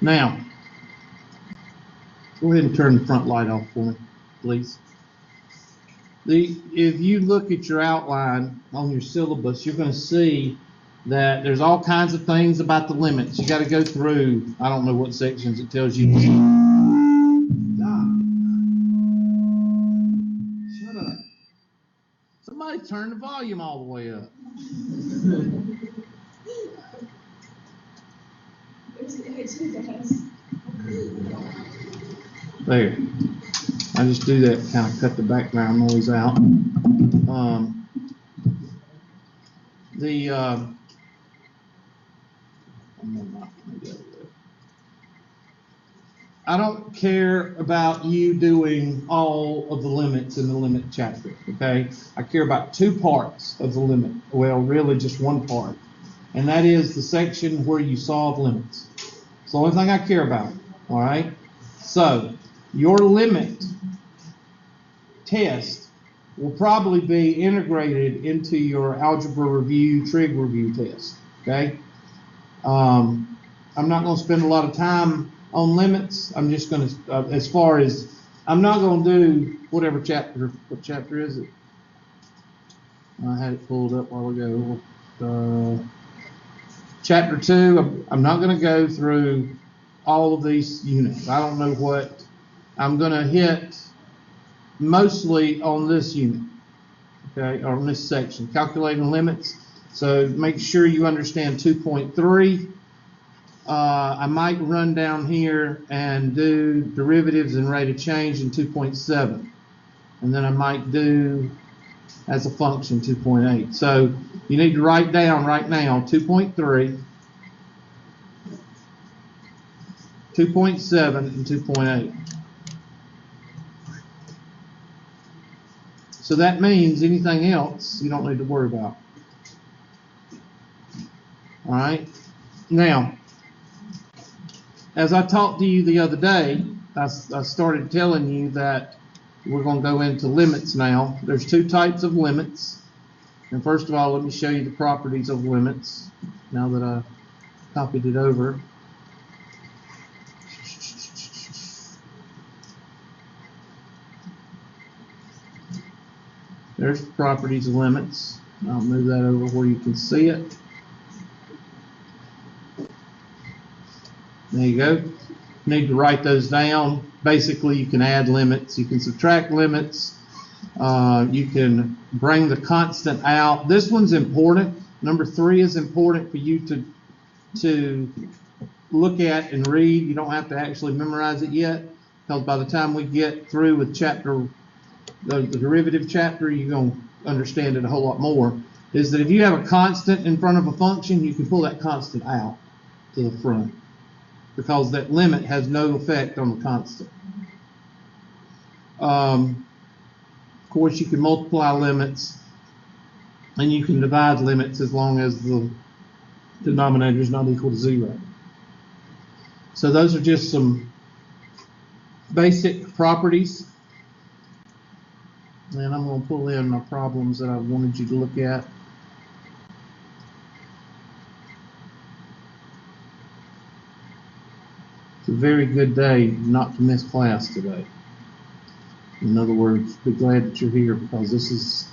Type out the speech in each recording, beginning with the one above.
Now, go ahead and turn the front light off for me, please. If you look at your outline on your syllabus, you're going to see that there's all kinds of things about the limits. You got to go through, I don't know what sections it tells you. Shut up. Somebody turn the volume all the way up. There. I just do that to kind of cut the background noise out. I don't care about you doing all of the limits in the limit chapter, okay? I care about two parts of the limit. Well, really just one part. And that is the section where you solve limits. It's the only thing I care about, all right? So, your limit test will probably be integrated into your algebra review, trig review test, okay? I'm not going to spend a lot of time on limits. I'm just going to, as far as, I'm not going to do whatever chapter, what chapter is it? I had it pulled up a while ago. Chapter 2, I'm not going to go through all of these units. I don't know what, I'm going to hit mostly on this unit, okay, or on this section, calculating limits. So make sure you understand 2.3. I might run down here and do derivatives and rate of change in 2.7. And then I might do, as a function, 2.8. So you need to write down right now 2.3, 2.7, and 2.8. So that means anything else you don't need to worry about. All right. Now, as I talked to you the other day, I started telling you that we're going to go into limits now. There's two types of limits. And first of all, let me show you the properties of limits now that I copied it over. There's the properties of limits. I'll move that over where you can see it. There you go. You need to write those down. Basically, you can add limits. You can subtract limits. You can bring the constant out. This one's important. Number 3 is important for you to look at and read. You don't have to actually memorize it yet, because by the time we get through with the derivative chapter, you're going to understand it a whole lot more. Is that if you have a constant in front of a function, you can pull that constant out to the front, because that limit has no effect on the constant. Of course, you can multiply limits, and you can divide limits as long as the denominator is not equal to 0. So those are just some basic properties. And I'm going to pull in my problems that I wanted you to look at. It's a very good day not to miss class today. In other words, be glad that you're here, because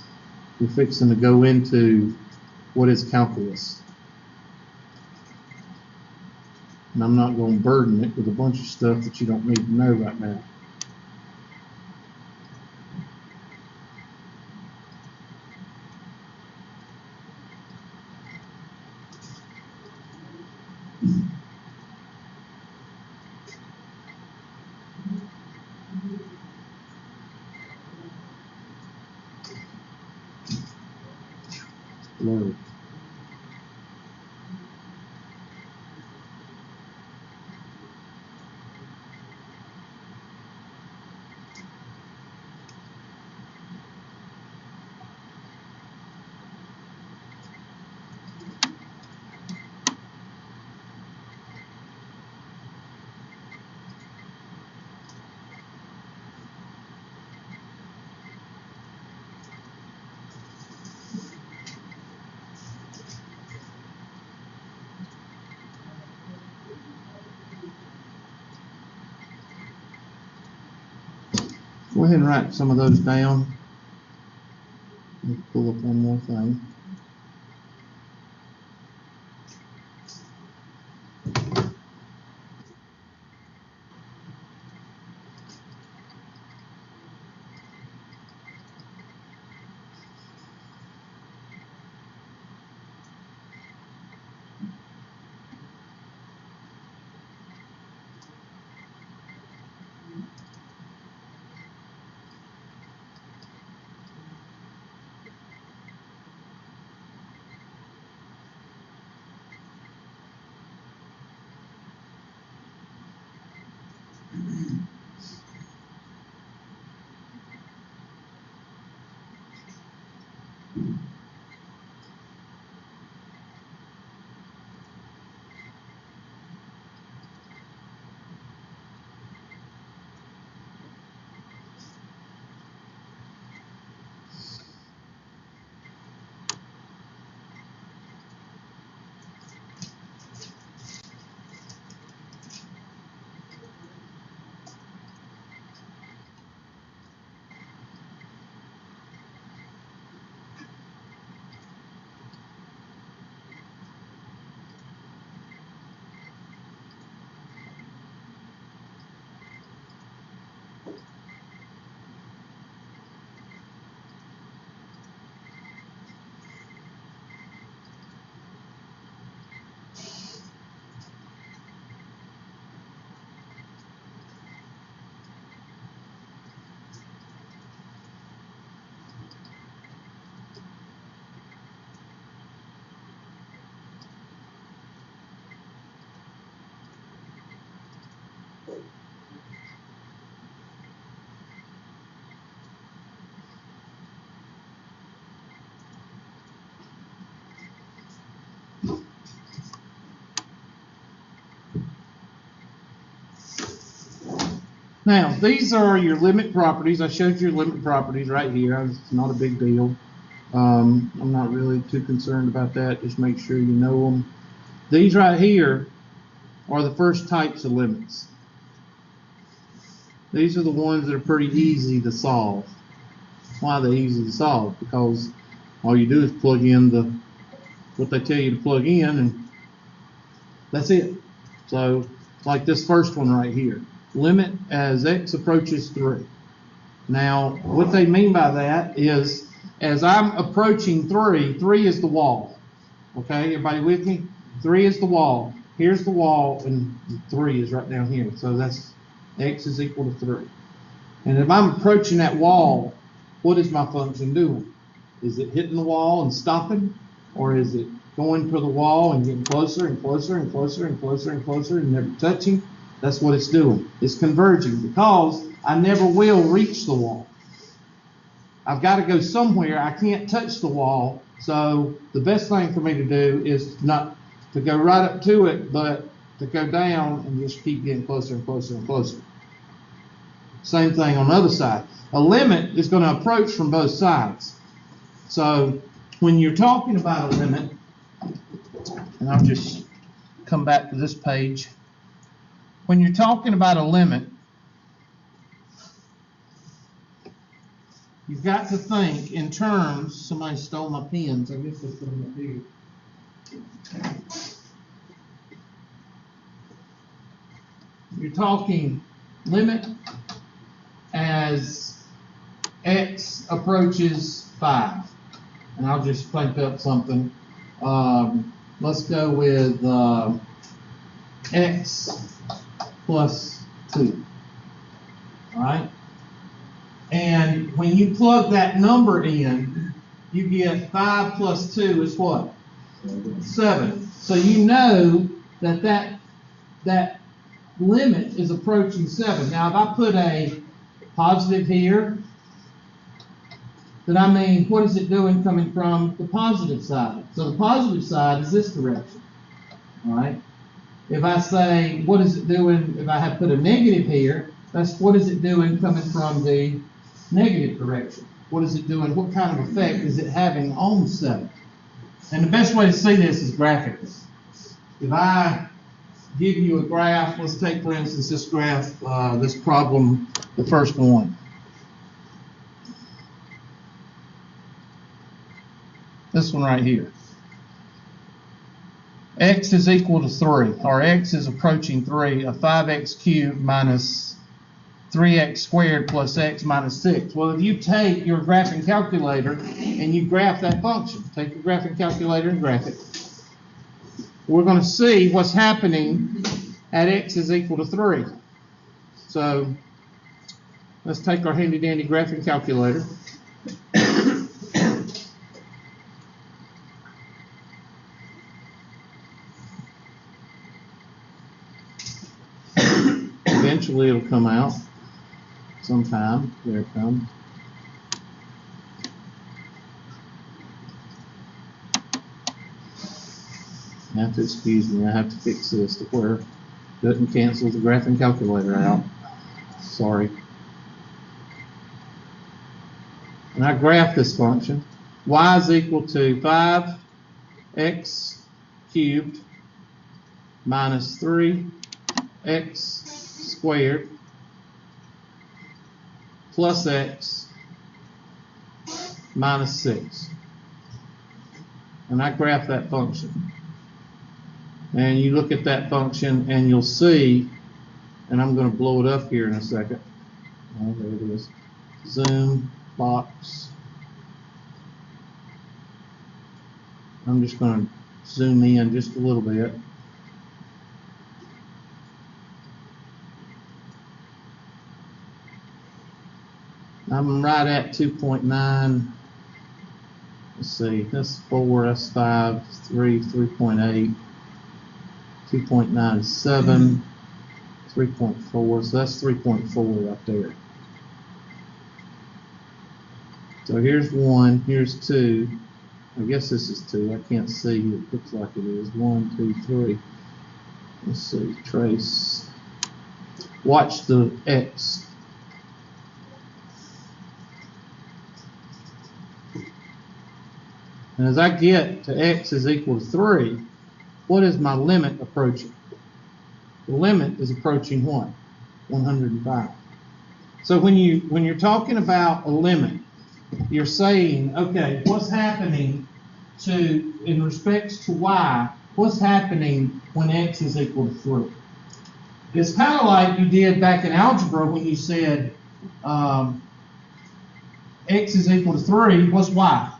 we're fixing to go into what is calculus. And I'm not going to burden it with a bunch of stuff that you don't need to know right now. Load. Go ahead and write some of those down. Let me pull up one more thing. Now, these are your limit properties. I showed you your limit properties right here. It's not a big deal. I'm not really too concerned about that. Just make sure you know them. These right here are the first types of limits. These are the ones that are pretty easy to solve. Why are they easy to solve? Because all you do is plug in what they tell you to plug in, and that's it. So, like this first one right here. Limit as x approaches 3. Now, what they mean by that is, as I'm approaching 3, 3 is the wall. Okay, everybody with me? 3 is the wall. Here's the wall, and 3 is right down here. So that's x is equal to 3. And if I'm approaching that wall, what is my function doing? Is it hitting the wall and stopping? Or is it going for the wall and getting closer and closer and closer and closer and closer and never touching? That's what it's doing. It's converging because I never will reach the wall. I've got to go somewhere. I can't touch the wall. So the best thing for me to do is not to go right up to it, but to go down and just keep getting closer and closer and closer. Same thing on the other side. A limit is going to approach from both sides. So when you're talking about a limit, and I'll just come back to this page. When you're talking about a limit, you've got to think in terms. Somebody stole my pens. I guess they put them up here. You're talking limit as x approaches 5. And I'll just think up something. Let's go with x plus 2. All right? And when you plug that number in, you get 5 plus 2 is what? 7. So you know that limit is approaching 7. Now, if I put a positive here, then I mean, what is it doing coming from the positive side? So the positive side is this direction. All right? If I say, what is it doing, if I have put a negative here, that's what is it doing coming from the negative direction? What is it doing? What kind of effect is it having on 7? And the best way to see this is graphically. If I give you a graph, let's take, for instance, this graph, this problem, the first one. This one right here. X is equal to 3, or X is approaching 3, a 5X cubed minus 3X squared plus X minus 6. Well, if you take your graphing calculator and you graph that function, take your graphing calculator and graph it, we're going to see what's happening at X is equal to 3. So let's take our handy dandy graphing calculator. Eventually it'll come out sometime. There it comes. You have to excuse me, I have to fix this to where it doesn't cancel the graphing calculator out. Sorry. And I graph this function. Y is equal to 5x cubed minus 3x squared plus x minus 6. And I graph that function. And you look at that function and you'll see, and I'm going to blow it up here in a second. Oh, there it is. Zoom, box. I'm just going to zoom in just a little bit. I'm right at 2.9. Let's see, that's 4, that's 5, 3, 3.8, 2.97, 3.4, so that's 3.4 right there. So here's 1, here's 2. I guess this is 2. I can't see. It looks like it is. 1, 2, 3. Let's see. Trace. Watch the X. And as I get to X is equal to 3, what is my limit approaching? The limit is approaching what? 105. So when you're talking about a limit, you're saying, okay, what's happening in respects to Y, what's happening when X is equal to 3? It's kind of like you did back in algebra when you said X is equal to 3, what's Y?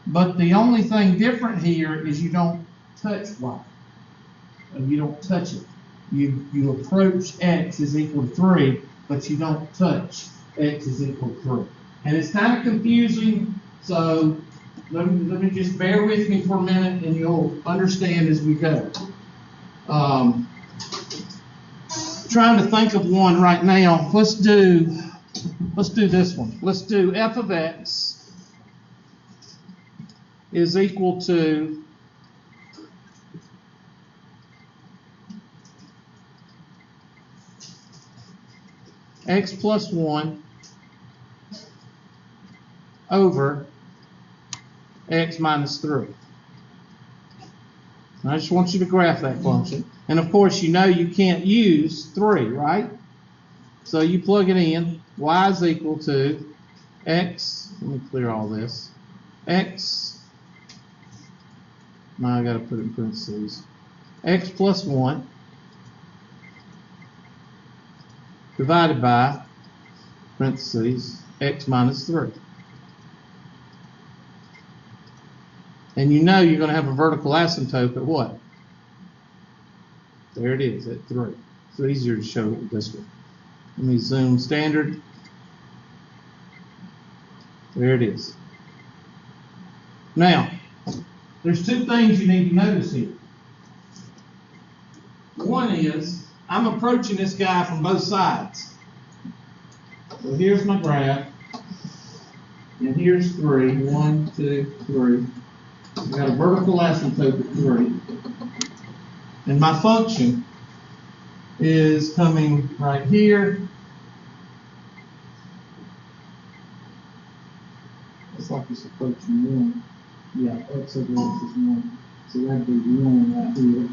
But the only thing different here is you don't touch Y. You don't touch it. You approach X is equal to 3, but you don't touch X is equal to 3. And it's kind of confusing, so let me just bear with me for a minute and you'll understand as we go. Trying to think of one right now. Let's do this one. Let's do f of x is equal to x plus 1 over x minus 3. And I just want you to graph that function. And of course, you know you can't use 3, right? So you plug it in. Y is equal to x. Let me clear all this. X. Now I got to put it in parentheses. X plus 1 divided by parentheses x minus 3. And you know you're going to have a vertical asymptote at what? There it is, at 3. It's easier to show it this way. Let me zoom standard. There it is. Now, there's two things you need to notice here. One is, I'm approaching this guy from both sides. So here's my graph. And here's 3. 1, 2, 3. I've got a vertical asymptote at 3. And my function is coming right here. It's like it's approaching 1. Yeah, x over x is 1. So that'd be 1 right here.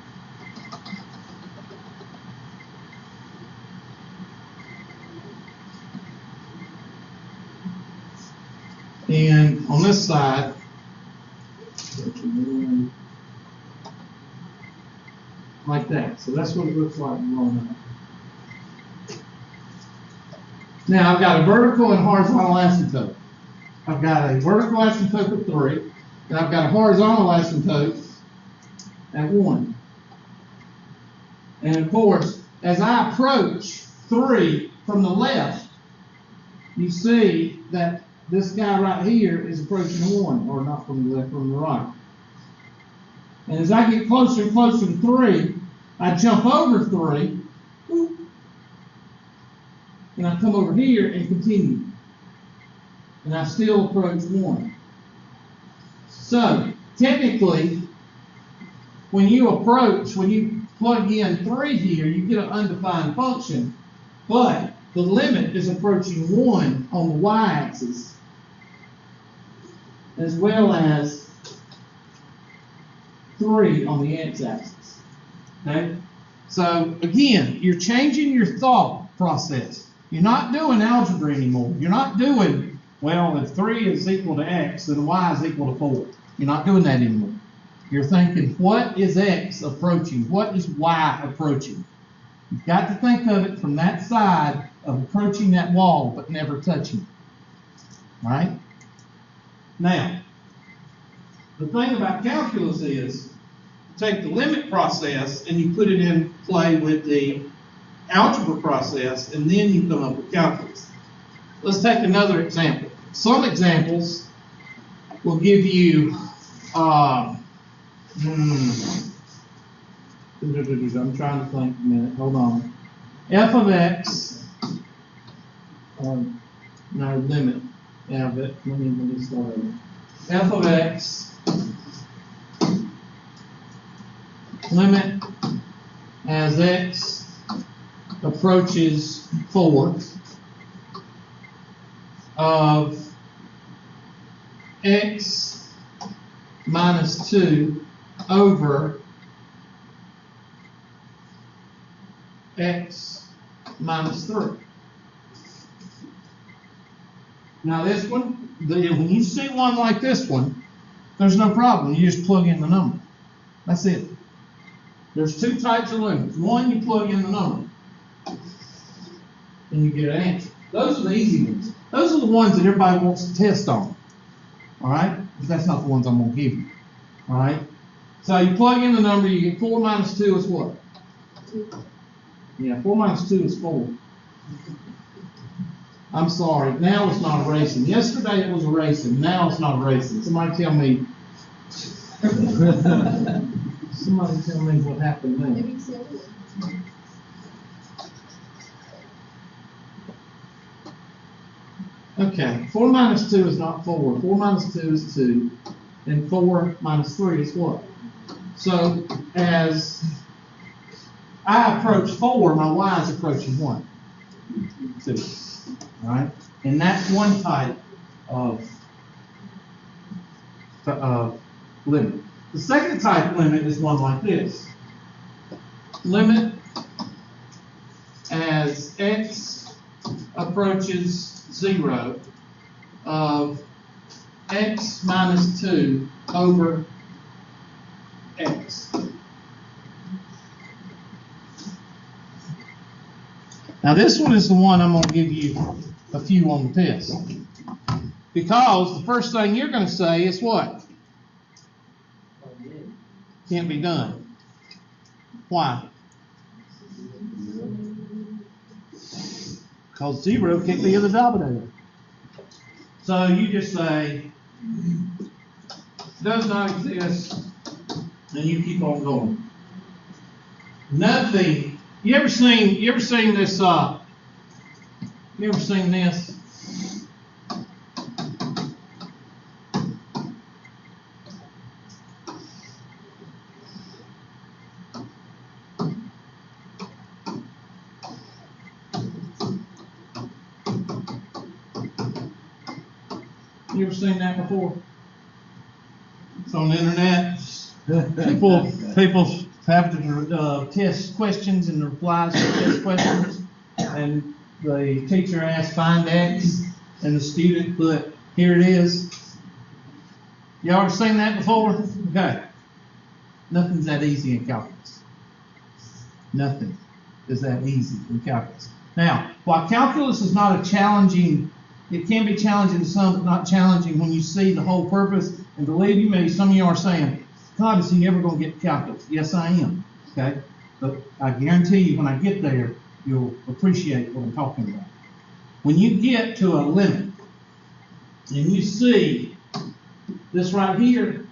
And on this side, like that. So that's what it looks like growing up. Now I've got a vertical and horizontal asymptote. I've got a vertical asymptote at 3, and I've got a horizontal asymptote at 1. And of course, as I approach 3 from the left, you see that this guy right here is approaching 1, or not from the left, from the right. And as I get closer and closer to 3, I jump over 3, and I come over here and continue. And I still approach 1. So, technically, when you plug in 3 here, you get an undefined function, but the limit is approaching 1 on the y-axis, as well as 3 on the x-axis. Okay? So, again, you're changing your thought process. You're not doing algebra anymore. You're not doing, well, if 3 is equal to x, then y is equal to 4. You're not doing that anymore. You're thinking, what is x approaching? What is y approaching? You've got to think of it from that side of approaching that wall, but never touching it. All right? Now, the thing about calculus is, you take the limit process and you put it in play with the algebra process, and then you come up with calculus. Let's take another example. Some examples will give you, I'm trying to think a minute, hold on. F of x, no, limit, yeah, but let me start over. F of x, limit as x approaches 4 of x minus 2 over x minus 3. Now this one, when you see one like this one, there's no problem. You just plug in the number. That's it. There's 2 types of limits. One, you plug in the number, and you get an answer. Those are the easy ones. Those are the ones that everybody wants to test on. All right? But that's not the ones I'm going to give you. All right? So you plug in the number, you get 4 minus 2 is what? 2. Yeah, 4 minus 2 is 4. I'm sorry. Now it's not erasing. Yesterday it was erasing. Now it's not erasing. Somebody tell me. Somebody tell me what happened there. Okay, 4 minus 2 is not 4. 4 minus 2 is 2. And 4 minus 3 is what? So, as I approach 4, my y is approaching 1. 2. Alright? And that's one type of limit. The second type limit is one like this. Limit as x approaches 0 of x minus 2 over x. Now this one is the one I'm going to give you a few on the test. Because the first thing you're going to say is what? Can't be done. Why? Because 0 can't be in the denominator. So you just say, does not exist, and you keep on going. Nothing. You ever seen this? You ever seen this? You ever seen that before? It's on the internet. People have to test questions and replies to test questions, and the teacher asks find x, and the student put here it is. Y'all ever seen that before? Okay. Nothing's that easy in calculus. Nothing is that easy in calculus. Now, while calculus is not a challenging, it can be challenging to some, but not challenging when you see the whole purpose. And believe me, some of you are saying, God, is he ever going to get calculus? Yes, I am. Okay? But I guarantee you, when I get there, you'll appreciate what I'm talking about. When you get to a limit, and you see this right here,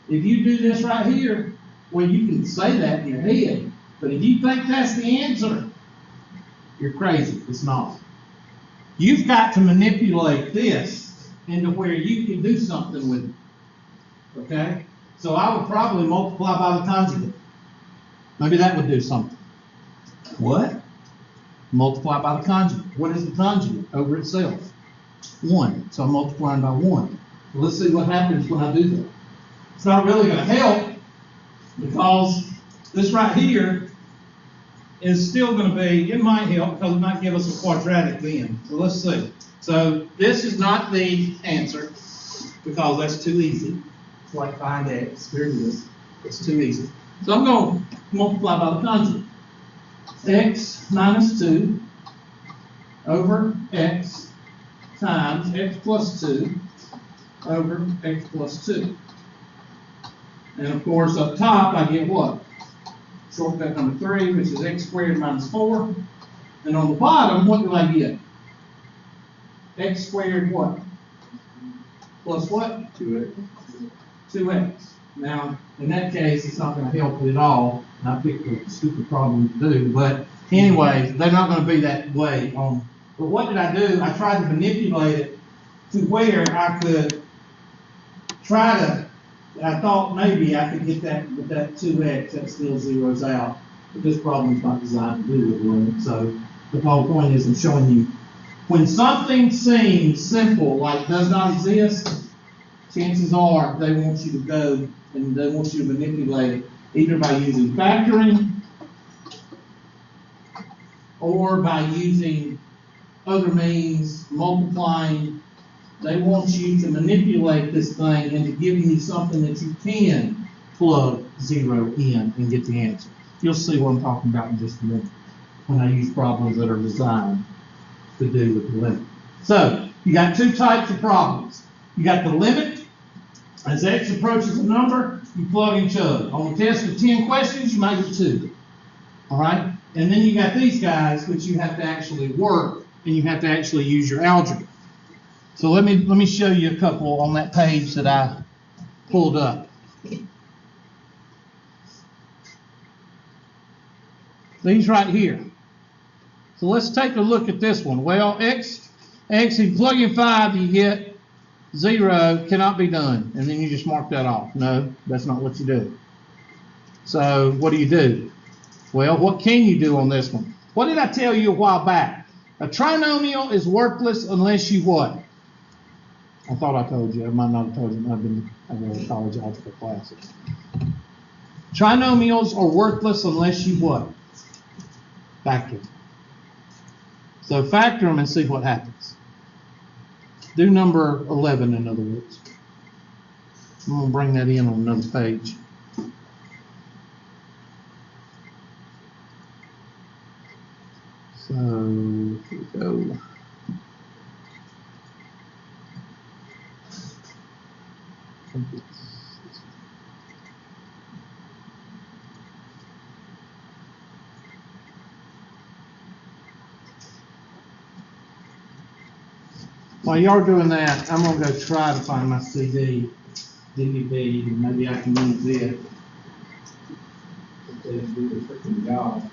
if you do this right here, well, you can say that in your head, but if you think that's the answer, you're crazy. It's not. You've got to manipulate this into where you can do something with it. Okay? So I would probably multiply by the conjugate. Maybe that would do something. What? Multiply by the conjugate. What is the conjugate? Over itself. 1. So I'm multiplying by 1. Well, let's see what happens when I do that. It's not really going to help because this right here is still going to be, it might help because it might give us a quadratic then. So let's see. So this is not the answer because that's too easy. It's like find x, here it is. It's too easy. So I'm going to multiply by the conjugate. X minus 2 over x times x plus 2 over x plus 2. And of course up top I get what? Shortcut number 3, which is x squared minus 4. And on the bottom, what do I get? X squared what? Plus what? 2x. 2x. Now, in that case, it's not going to help at all. I picked a stupid problem to do, but anyway, they're not going to be that way. But what did I do? I tried to manipulate it to where I could try to, I thought maybe I could get that with that 2x, that still zeroes out. But this problem is not designed to do with limit. So the whole point is I'm showing you when something seems simple, like does not exist, chances are they want you to go and they want you to manipulate it either by using factoring or by using other means, multiplying. They want you to manipulate this thing into giving you something that you can plug 0 in and get the answer. You'll see what I'm talking about in just a minute when I use problems that are designed to do with the limit. So, you got two types of problems. You got the limit. As x approaches a number, you plug and chug. On a test with 10 questions, you might get 2. All right? And then you got these guys, which you have to actually work, and you have to actually use your algebra. So let me show you a couple on that page that I pulled up. These right here. So let's take a look at this one. Well, x, if you plug in 5, you get 0, cannot be done. And then you just mark that off. No, that's not what you do. So what do? Well, what can you do on this one? What did I tell you a while back? A trinomial is worthless unless you what? I thought I told you. I might not have told you. I've been college algebra classes. Trinomials are worthless unless you what? Factor them. So factor them and see what happens. Do number 11, in other words. I'm going to bring that in on another page. So, here we go. While y'all are doing that, I'm going to go try to find my CD, DVD, and maybe I can use it. Do the freaking job.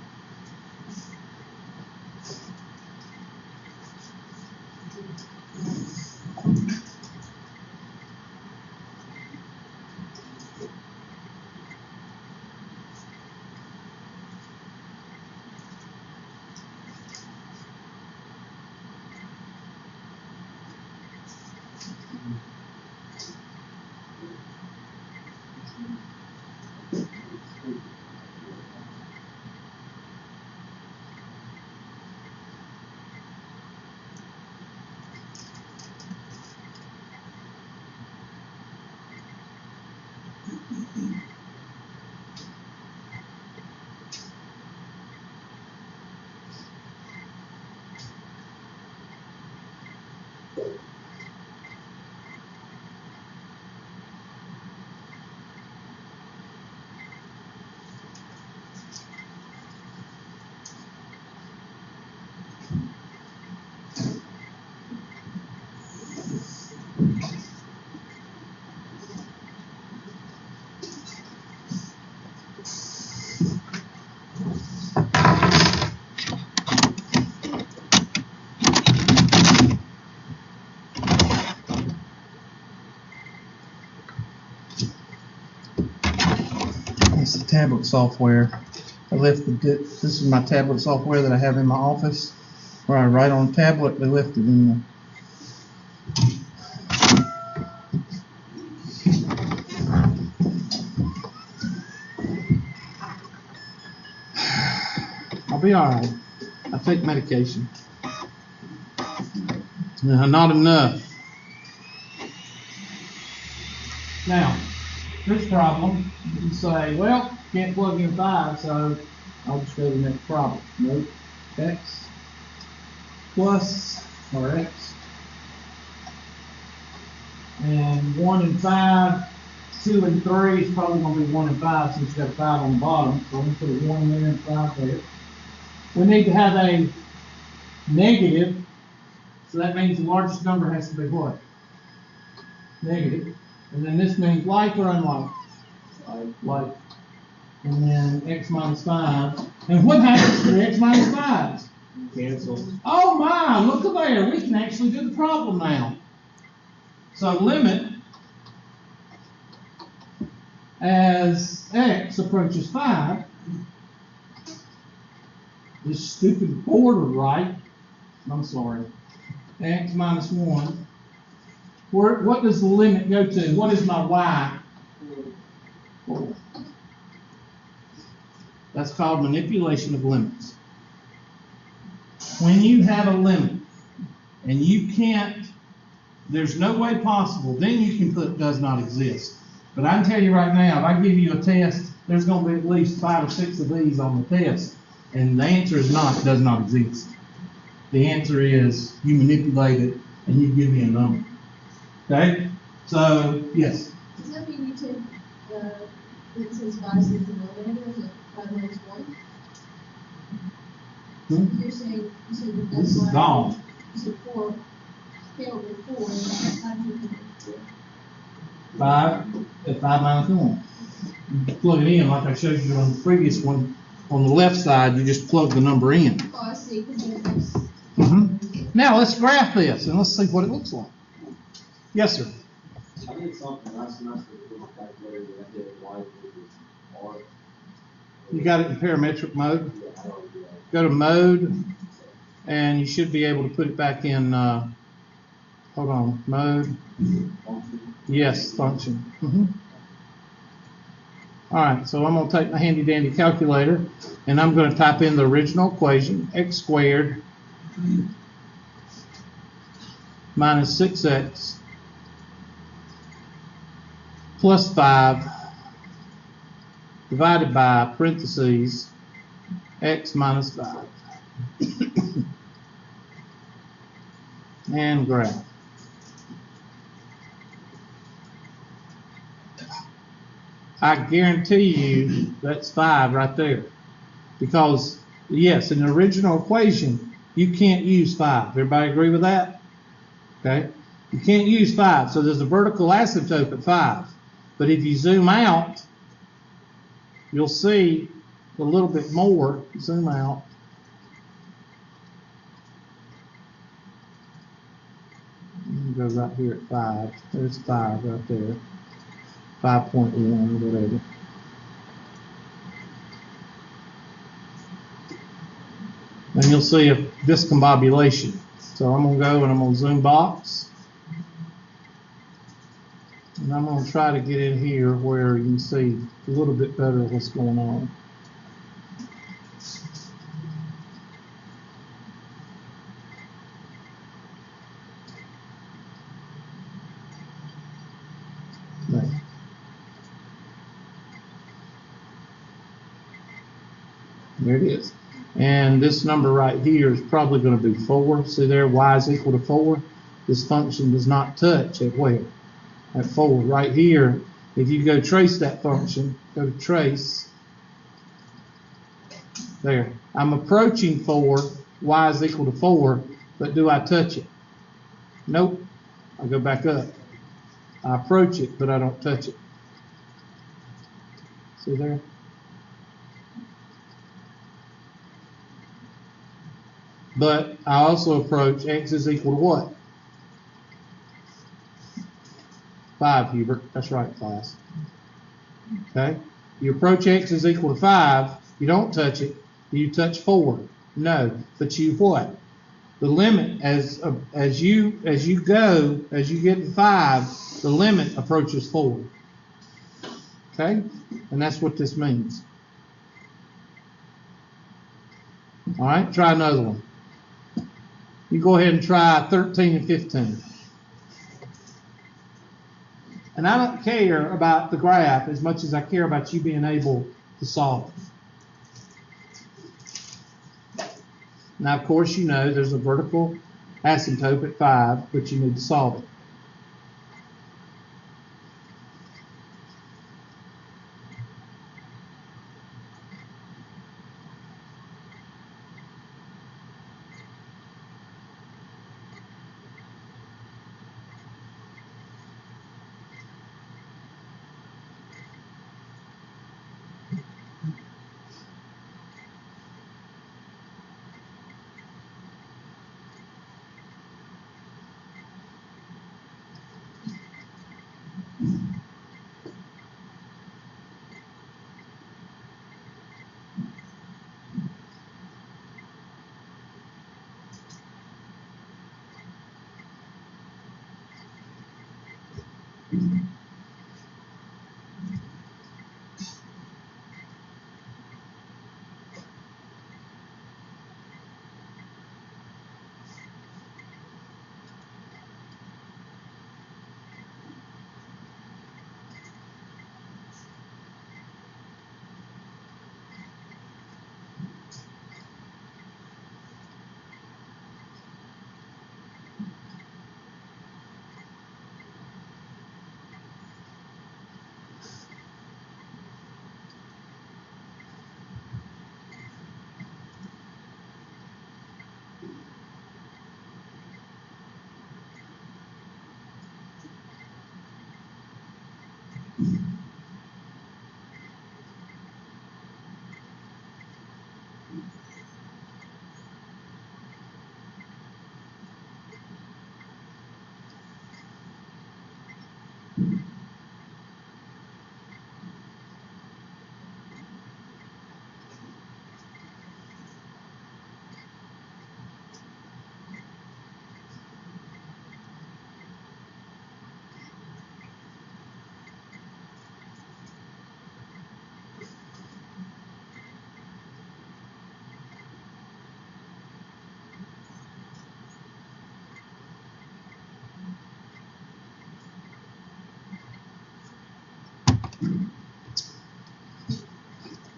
tablet software. I lifted it. This is my tablet software that I have in my office, where I write on a tablet. They left it in the I'll be alright. I take medication. Not enough. Now, this problem, you say, well, can't plug in 5, so I'll just go to the next problem. Nope. X plus, or X. And 1 and 5, 2 and 3 is probably going to be 1 and 5 since you've got a 5 on the bottom. So I'm going to put a 1 there and 5 there. We need to have a negative, so that means the largest number has to be what? Negative. And then this means like or unlike? Like. And then x minus 5. And what happens to x minus 5? Cancel. Oh my, look at there. We can actually do the problem now. So limit as x approaches 5. This stupid border, right? I'm sorry. X minus 1. What does the limit go to? What is my y? 4. That's called manipulation of limits. When you have a limit and you can't, there's no way possible, then you can put does not exist. But I can tell you right now, if I give you a test, there's going to be at least 5 or 6 of these on the test. And the answer is not, does not exist. The answer is, you manipulate it and you give me a number. Okay? So, yes? Does that mean you take it says 5 as the denominator, so 5 minus 1? You're saying, you said that This that's is why. gone. You said 4, scale over 4, and that's 5 minus 4. 5 at 5 minus 1. You plug it in like I showed you on the previous one. On the left side, you just plug the number in. Oh, I see, because then it's. Now let's graph this and let's see what it looks like. Yes, sir. I did something last semester with my calculator that I did y equals r. You got it in parametric mode. Yeah, I don't do that. Go to mode, and you should be able to put it back in. Hold on, mode. Function. Yes, function. All right, so I'm going to take my handy dandy calculator, and I'm going to type in the original equation: x squared minus 6x plus 5 divided by parentheses x minus 5. And graph. I guarantee you that's 5 right there. Because, yes, in the original equation, you can't use 5. Everybody agree with that? Okay? You can't use 5. So there's a vertical asymptote at 5. But if you zoom out, you'll see a little bit more. Zoom out. Go right here at 5. There's 5 right there. 5.1, whatever. And you'll see a discombobulation. So I'm going to go and I'm going to zoom box. And I'm going to try to get in here where you can see a little bit better what's going on. There. There it is. And this number right here is probably going to be 4. See there, y is equal to 4. This function does not touch at where? At 4. Right here, if you go trace that function, go to trace. There. I'm approaching 4, y is equal to 4, but do I touch it? Nope. I go back up. I approach it, but I don't touch it. See there? But I also approach x is equal to what? 5, Hubert. That's right, class. Okay? You approach x is equal to 5, you don't touch it, you touch 4. No, but you what? The limit as you go, as you get to 5, the limit approaches 4. Okay? And that's what this means. All right, try another one. You go ahead and try 13 and 15. And I don't care about the graph as much as I care about you being able to solve it. Now, of course, you know there's a vertical asymptote at 5, but you need to solve it.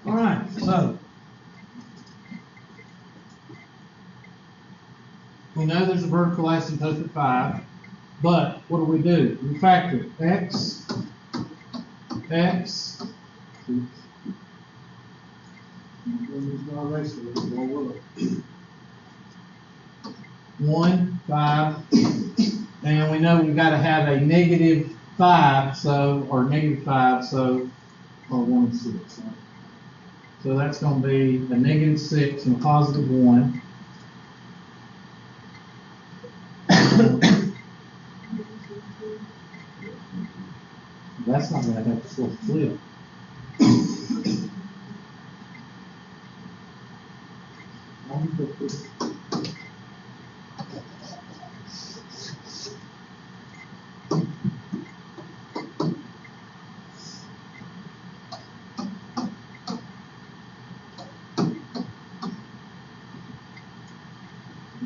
All right, so we know there's a vertical asymptote at 5, but what do? We factor x, 1, 5, and we know we've got to have a negative 5, so, or negative 5, so, or 1 and 6. Right? So that's going to be a negative 6 and a positive 1. That's not going to have to flip.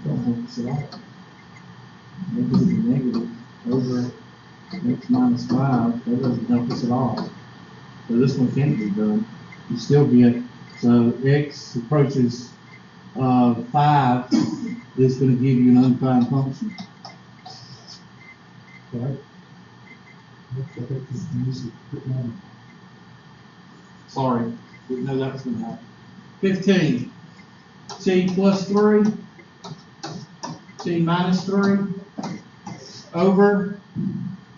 Don't help us at all. Negative over x minus 5, that doesn't help us at all. So this one can't be done. You still get, so x approaches 5 is going to give you an undefined function. Okay. Sorry, didn't know that was going to happen. 15. T plus 3, T minus 3, over,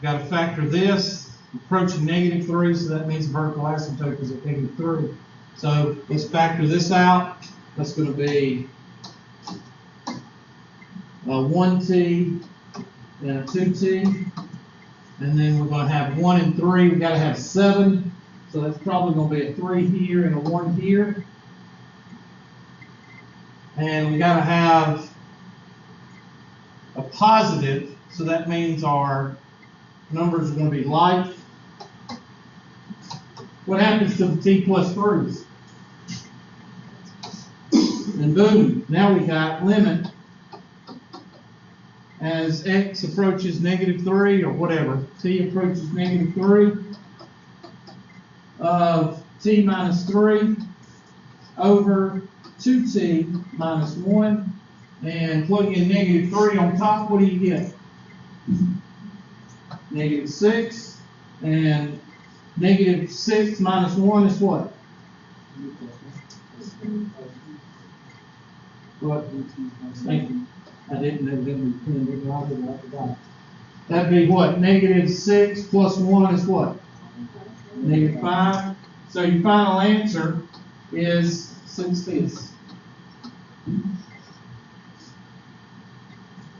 got to factor this, approaching negative 3, so that means the vertical asymptote is at negative 3. So let's factor this out. That's going to be 1t and a 2t. And then we're going to have 1 and 3. We've got to have 7. So that's probably gonna be a 3 here and a 1 here. And we gotta have a positive, so that means our numbers are gonna be like. What happens to the t plus 3s? And boom, now we got limit as x approaches -3 or whatever, t approaches -3 of t minus 3 over 2t minus 1, and plug in -3 on top, what do you get? -6, and -6 minus 1 is what? What? Thank you. I didn't know that we couldn't do it. I forgot. That'd be what? -6 plus 1 is what? -5. So your final answer is 6/5.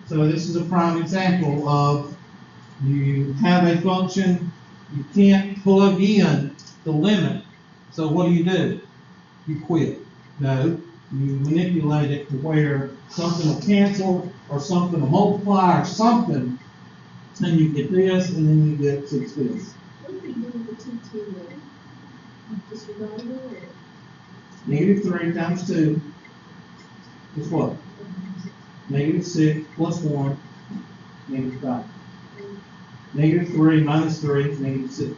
So this is a prime example of you have a function, you can't plug in the limit. So what do? You quit. No, you manipulate it to where something will cancel or something will multiply or something, and you get this, and then you get 6/5. What do we do with the 2t then? Disregard it or? -3 times 2 is what? -6 plus 1, -5. -3 minus 3 is -6.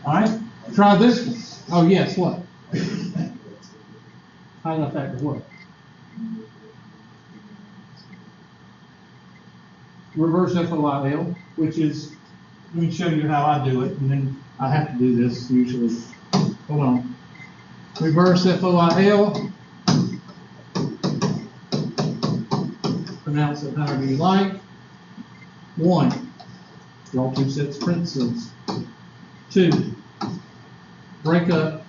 Alright, try this one. Oh yes, what? How does that factor what? Reverse FOIL, which is, let me show you how I do it, and then I have to do this usually. Hold on. Reverse FOIL. Pronounce it however you like. 1. Draw 2 sets of parentheses. 2. Break up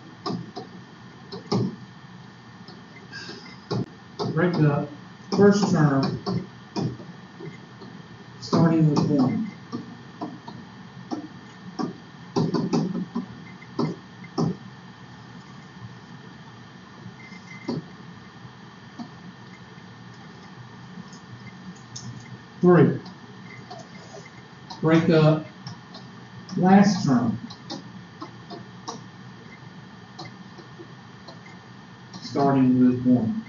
first term starting with 1. Three. Break up last term starting with 1.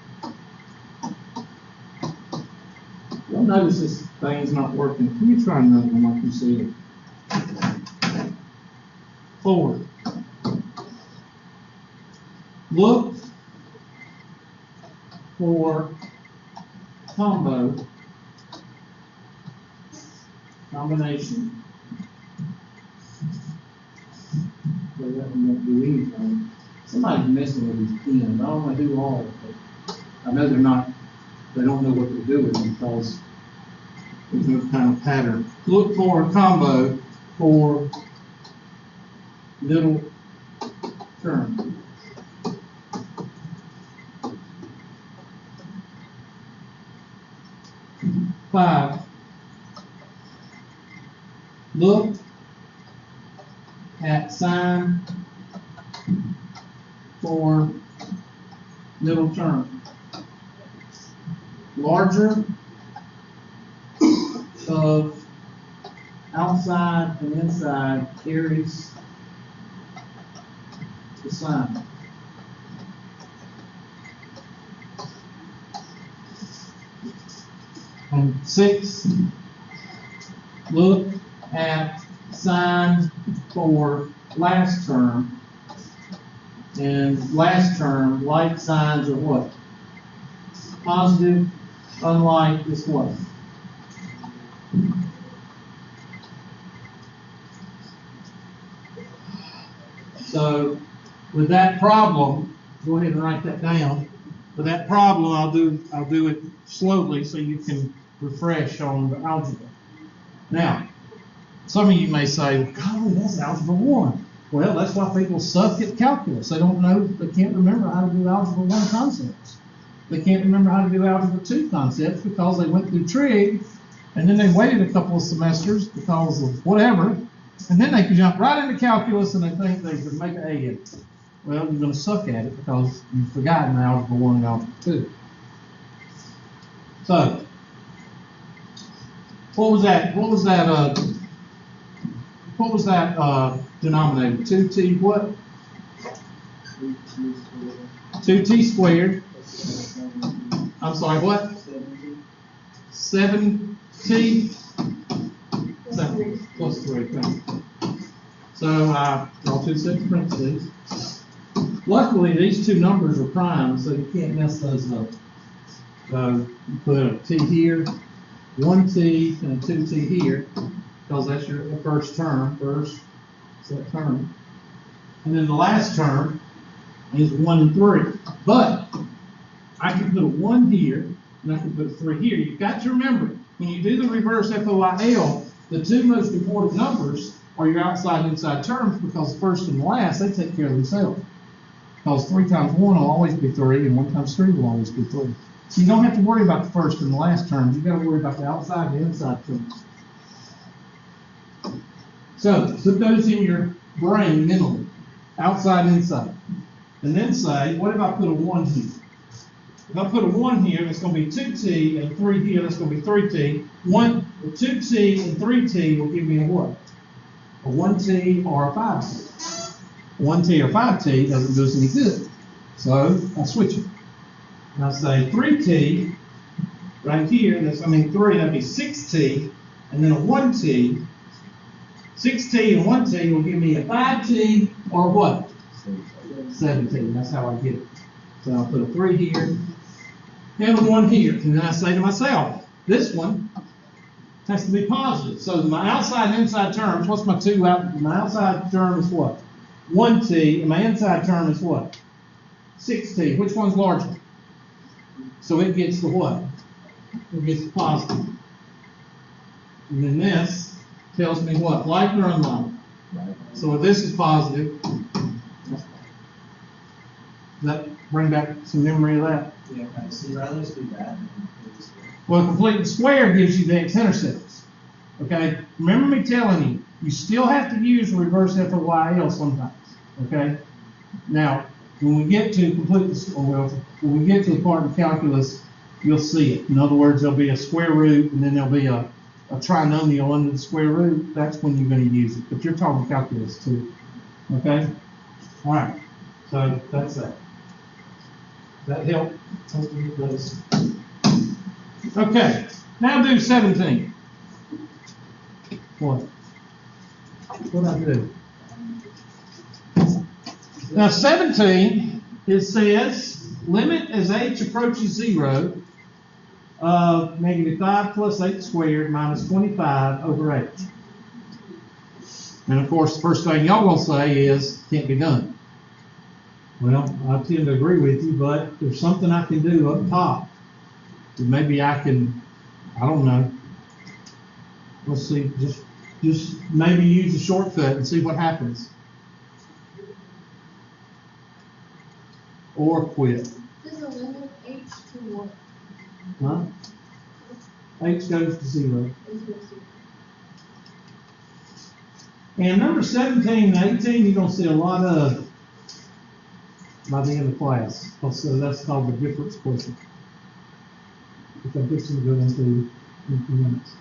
You'll notice this thing's not working. Can you try another one like you see it? 4. Look for combination. So that one won't do anything. Somebody's messing with these pins. I don't know who all, but I know they don't know what they're doing because there's no kind of pattern. Look for a combo for middle term. Five. Look at sign for middle term. Larger of outside and inside carries the sign. And 6, look at sign for last term. And last term, like signs are what? Positive, unlike is what? So with that problem, go ahead and write that down. With that problem, I'll do it slowly so you can refresh on the algebra. Now, some of you may say, well, golly, that's algebra 1. Well, that's why people suck at calculus. They don't know, they can't remember how to do algebra 1 concepts. They can't remember how to do algebra 2 concepts because they went through trig and then they waited a couple of semesters because of whatever, And then they can jump right into calculus and they think they can make an A in it. Well, you're going to suck at it because you've forgotten algebra 1 and algebra 2. So, what was that denominator? 2t what? 2t squared. I'm sorry, what? 7t. 7 plus 3. So I draw 2 sets of parentheses. Luckily, these two numbers are prime, so you can't mess those up. So you put a t here, 1t, and a 2t here, because that's your first term, set term. And then the last term is 1 and 3. But I can put a 1 here, and I can put a 3 here. You've got to remember, when you do the reverse FOIL, the two most important numbers are your outside and inside terms, because the first and the last, they take care of themselves. Because 3 times 1 will always be 3, and 1 times 3 will always be 3. So you don't have to worry about the first and the last terms. You've got to worry about the outside and the inside terms. So put those in your brain mentally, outside and inside. And then say, what if I put a 1 here? If I put a 1 here, that's going to be 2t, and 3 here, that's going to be 3t. 2t and 3t will give me a what? A 1t or a 5t. 1t or 5t doesn't do us any good. So I switch it. And I say 3t right here, 3, that'd be 6t, and then a 1t. 6t and 1t will give me a 5t or what? 17. That's how I get it. So I'll put a 3 here and a 1 here. And then I say to myself, this one has to be positive. So my outside and inside terms, what's my two out? My outside term is what? 1t, and my inside term is what? 6t. Which one's larger? So it gets the what? It gets the positive. And then this tells me what? Like or unlike? Right. So if this is positive, does that bring back some memory of that? Yeah, okay, so you'd rather just do that than Well, complete the square gives you the x-intercepts. Okay? Remember me telling you, you still have to use reverse FOIL sometimes. Okay? Now, when we get to when we get to the part of calculus, you'll see it. In other words, there'll be a square root, and then there'll be a trinomial under the square root. That's when you're going to use it. But you're talking calculus too. Okay? All right. So that's that. That help? Hopefully it does. Okay. Now do 17. What? What I do? Now 17, it says, limit as h approaches 0 of -5 plus h squared minus 25 over h. And of course, the first thing y'all gonna say is, can't be done. Well, I tend to agree with you, but there's something I can do up top. Maybe I can, I don't know. Let's see, just maybe use a shortcut and see what happens. Or quit. Does the limit h to what? Huh? H goes to 0. And number 17 and 18, you're going to see a lot of by the end of class. So that's called the difference quotient, which I'm fixing to go into in a few minutes.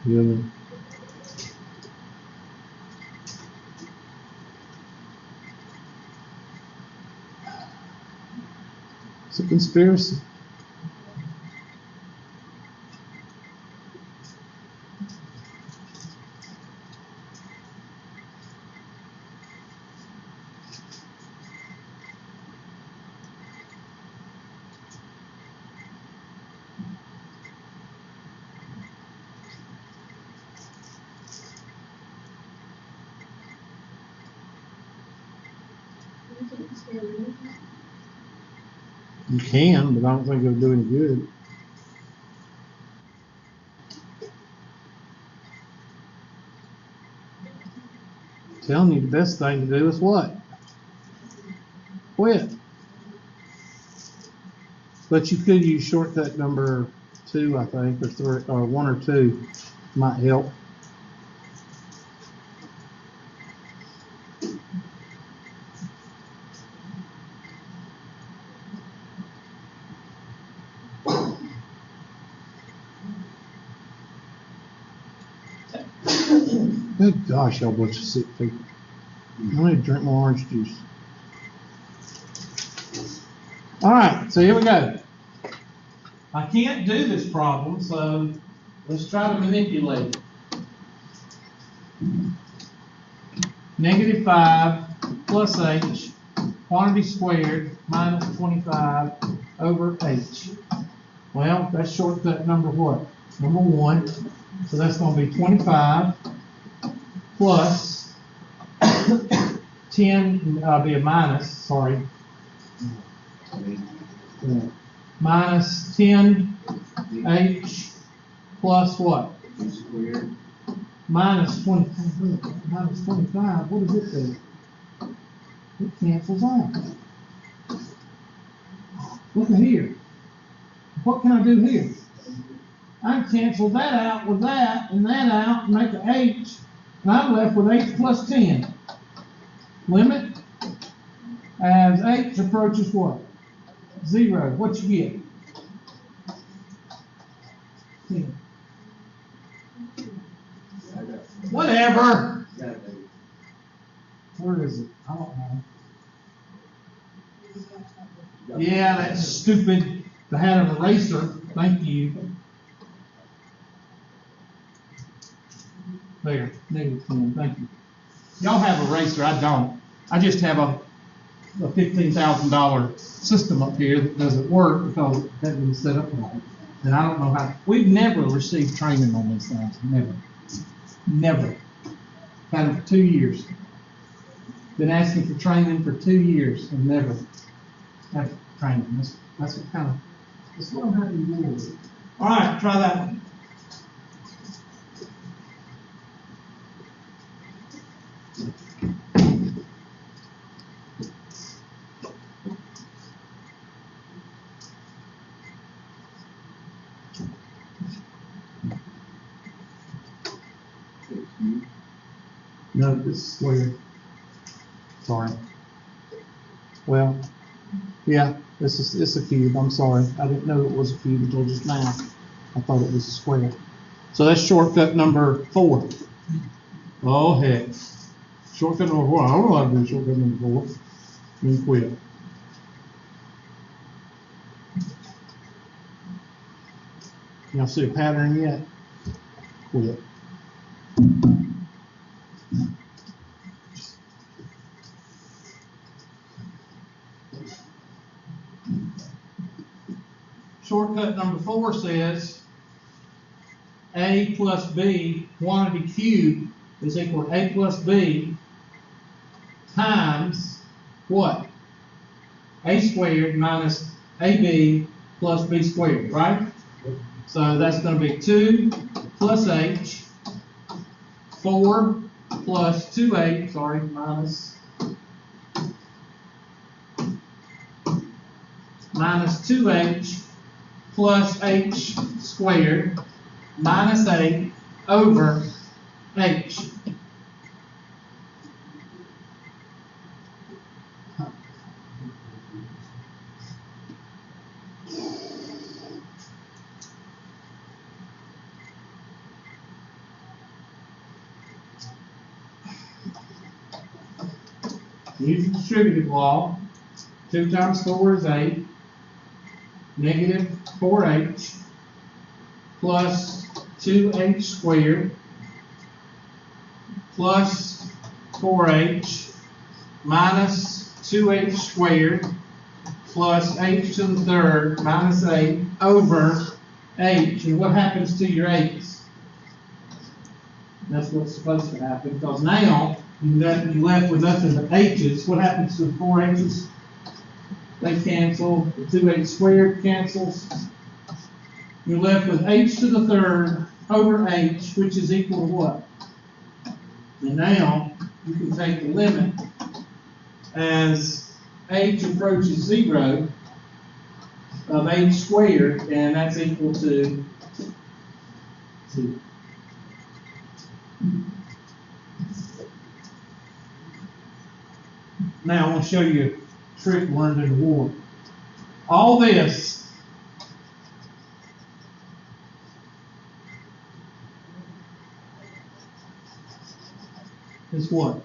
Yeah. It's a conspiracy. You can, but I don't think it'll do any good. Telling you the best thing to do is what? Quit. But you could use shortcut number 2, I think, or 3, or 1 or 2 might help. Good gosh, y'all bunch of sick people. I need to drink more orange juice. All right, so here we go. I can't do this problem, so let's try to manipulate it. -5 plus h, quantity squared, minus 25 over h. Well, that's shortcut number what? Number 1. So that's going to be 25 plus 10, be a minus, sorry. Minus 10h plus what? Squared. Minus 25. Minus 25. What does it do? It cancels out. Look at here. What can I do here? I can cancel that out with that and that out and make an h, and I'm left with h plus 10. Limit as h approaches what? 0. What you get? 10. Whatever. Where is it? I don't know. Yeah, that's stupid. I had an eraser. Thank you. There, -10. Thank you. Y'all have an eraser. I don't. I just have a $15,000 system up here that doesn't work because it hasn't been set up right. And I don't know how. We've never received training on these things. Never. Never. Had them for 2 years. Been asking for training for 2 years and never had training. That's what kind of. That's what I'm having to do with. All right, try that one. No, this is square. Sorry. Well, yeah, it's a cube. I'm sorry. I didn't know it was a cube until just now. I thought it was a square. So that's shortcut number 4. Oh heck. Shortcut number 4. I don't know how to do shortcut number 4. Then quit. Y'all see a pattern yet? Quit. Shortcut number 4 says a plus b quantity cubed is equal to a plus b times what? A squared minus ab plus b squared, right? So that's going to be 2 plus h, 4 plus 2h, sorry, minus 2h plus h squared minus 8 over h. Use the distributive law. 2 times 4 is 8. Negative 4h plus 2h squared plus 4h minus 2h squared plus h to the third minus 8 over h. And what happens to your 8's? That's what's supposed to happen, because now you left with nothing but h's. What happens to the 4 h's? They cancel. The 2h squared cancels. You're left with h to the third over h, which is equal to what? And now you can take the limit as h approaches 0 of h squared, and that's equal to 2. Now I want to show you a trick learned in the war. All this is what?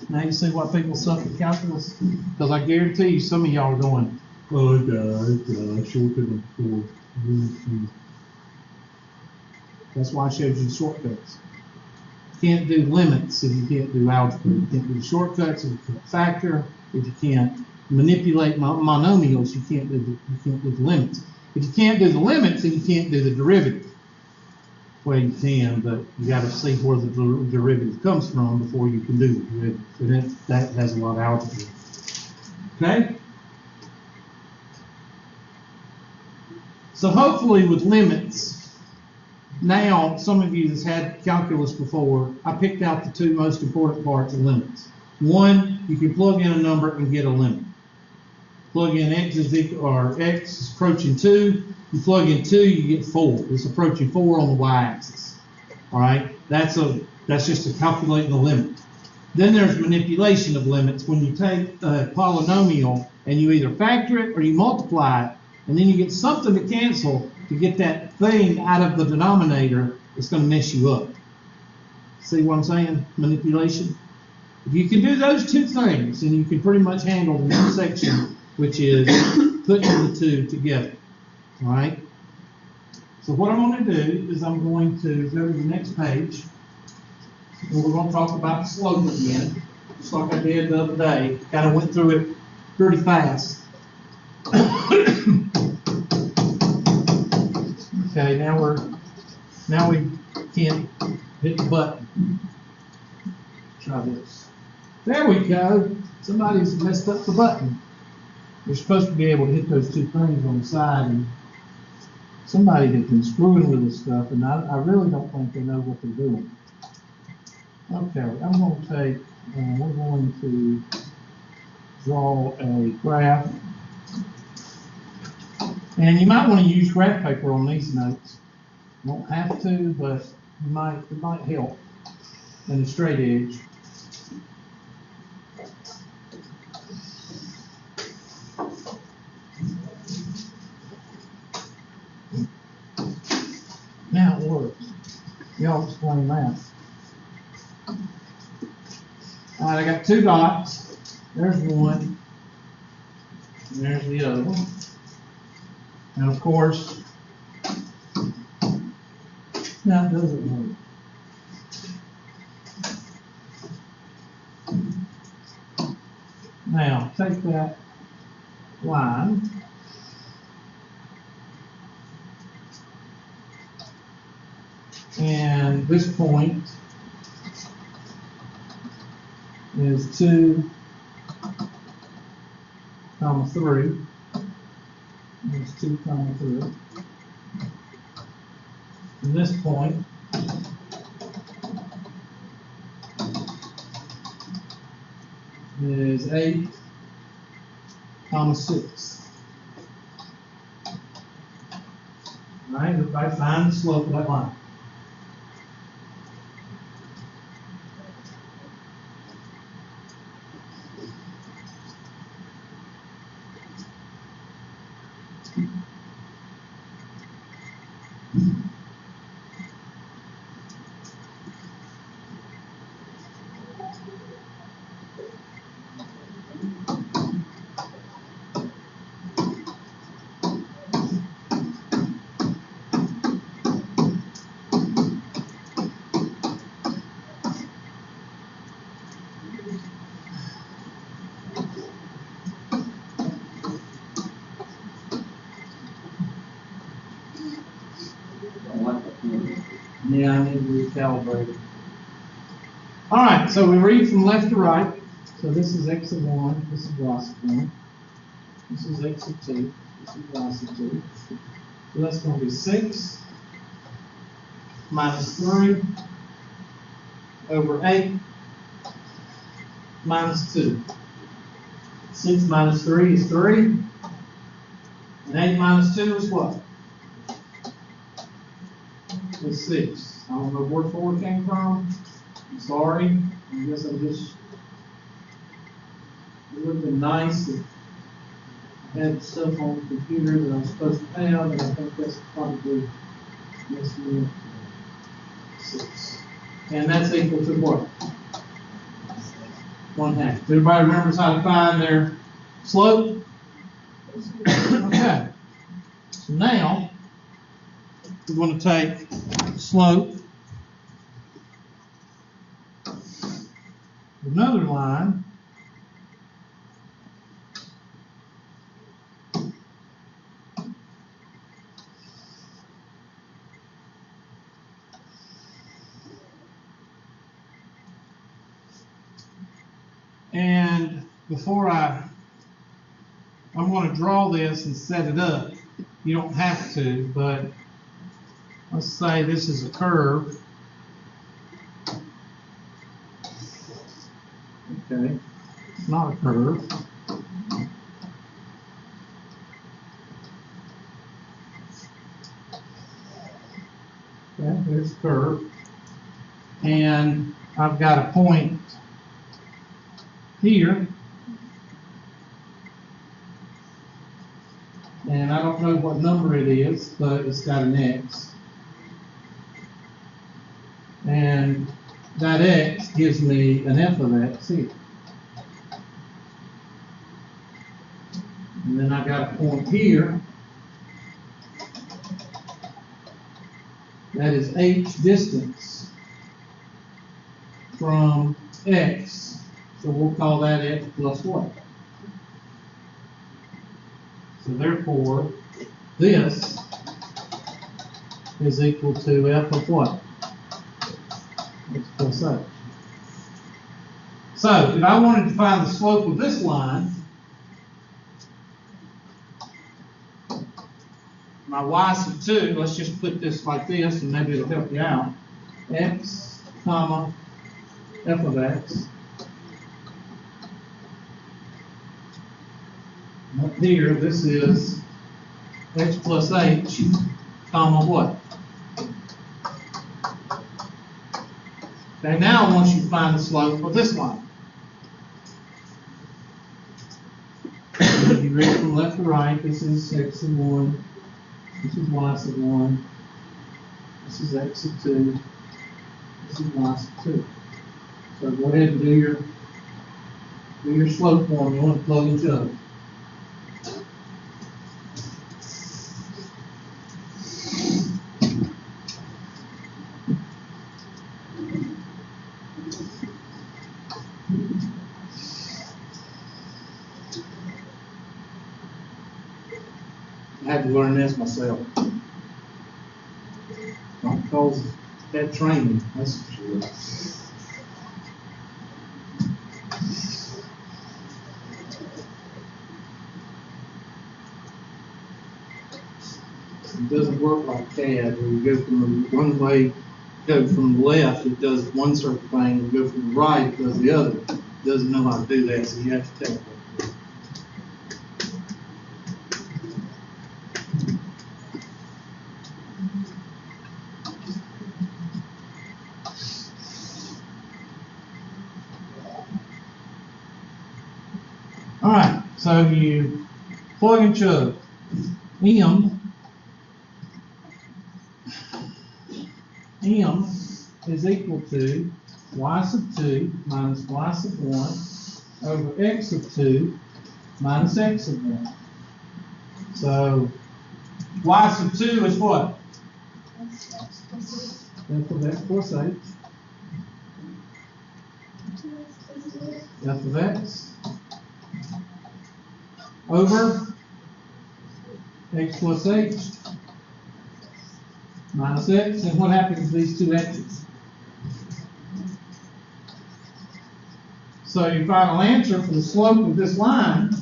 Now you see why people suck at calculus? Because I guarantee you some of y'all are going, oh, I shortcut before. That's why I showed you the shortcuts. You can't do limits if you can't do algebra. You can't do the shortcuts if you can't factor. If you can't manipulate monomials, you can't do the limits. If you can't do the limits, then you can't do the derivative. Well, you can, but you got to see where the derivative comes from before you can do the derivative. And that has a lot of algebra. Okay? So hopefully with limits, now some of you that's had calculus before, I picked out the two most important parts of limits. One, you can plug in a number and get a limit. Plug in x is equal, or x is approaching 2. You plug in 2, you get 4. It's approaching 4 on the y-axis. All right, that's just a calculating the limit. Then there's manipulation of limits. When you take a polynomial and you either factor it or you multiply it, and then you get something to cancel to get that thing out of the denominator, it's going to mess you up. See what I'm saying? Manipulation. If you can do those two things, then you can pretty much handle the next section, which is putting the two together. All right? So what I'm going to do is I'm going to go to the next page, and we're going to talk about the slope again, just like I did the other day. Kind of went through it pretty fast. Okay, now we can't hit the button. Try this. There we go. Somebody's messed up the button. You're supposed to be able to hit those two things on the side, and somebody has been screwing with this stuff, and I really don't think they know what they're doing. Okay, I'm going to take, we're going to draw a graph. And you might want to use graph paper on these notes. You don't have to, but it might help in a straight edge. Now it works. Y'all explain that. All right, I got two dots. There's one, and there's the other one. And of course, now it doesn't work. Now, take that line and this point is 2, 3. There's 2, 3. And this point is 8, 6. All right, everybody find the slope of that line. Yeah, I need to recalibrate it. All right, so we read from left to right. So this is x of 1, this is y of 1. This is x of 2, this is y of 2. So that's going to be 6 minus 3 over 8 minus 2. 6 minus 3 is 3. And 8 minus 2 is what? Is 6. I don't know where 4 came from. I'm sorry. I guess I just, it would have been nice if I had stuff on the computer that I'm supposed to have, and I think that's probably messed me up. 6. And that's equal to what? 1/2. Everybody remembers how to find their slope? Okay. So now, we're going to take slope, another line, and before I'm going to draw this and set it up. You don't have to, but let's say this is a curve. Okay, it's not a curve. Okay, there's a curve. And I've got a point here. And I don't know what number it is, but it's got an X. And that X gives me an f of X here. And then I got a point here. That is h distance from X. So we'll call that X plus what? So therefore, this is equal to f of what? X plus h. So if I wanted to find the slope of this line, my y sub 2, let's just put this like this and maybe it'll help you out. X comma f of x. Up here, this is x plus h, comma what? Okay, now I want you to find the slope of this line. If you read from left to right, this is x sub 1, this is y sub 1, this is x sub 2, this is y sub 2. So go ahead and do your slope formula and plug and chug. I had to learn this myself. Not because of bad training, that's for sure. It doesn't work like CAD where you go from one way, go from the left, it does one certain thing, and go from the right, it does the other. It doesn't know how to do that, so you have to take it. Alright, so you plug and chug. M is equal to y sub 2 minus y sub 1 over x sub 2 minus x sub 1. So y sub 2 is what? F of x plus h. F of x over x plus h minus x, and what happens to these two x's? So your final answer for the slope of this line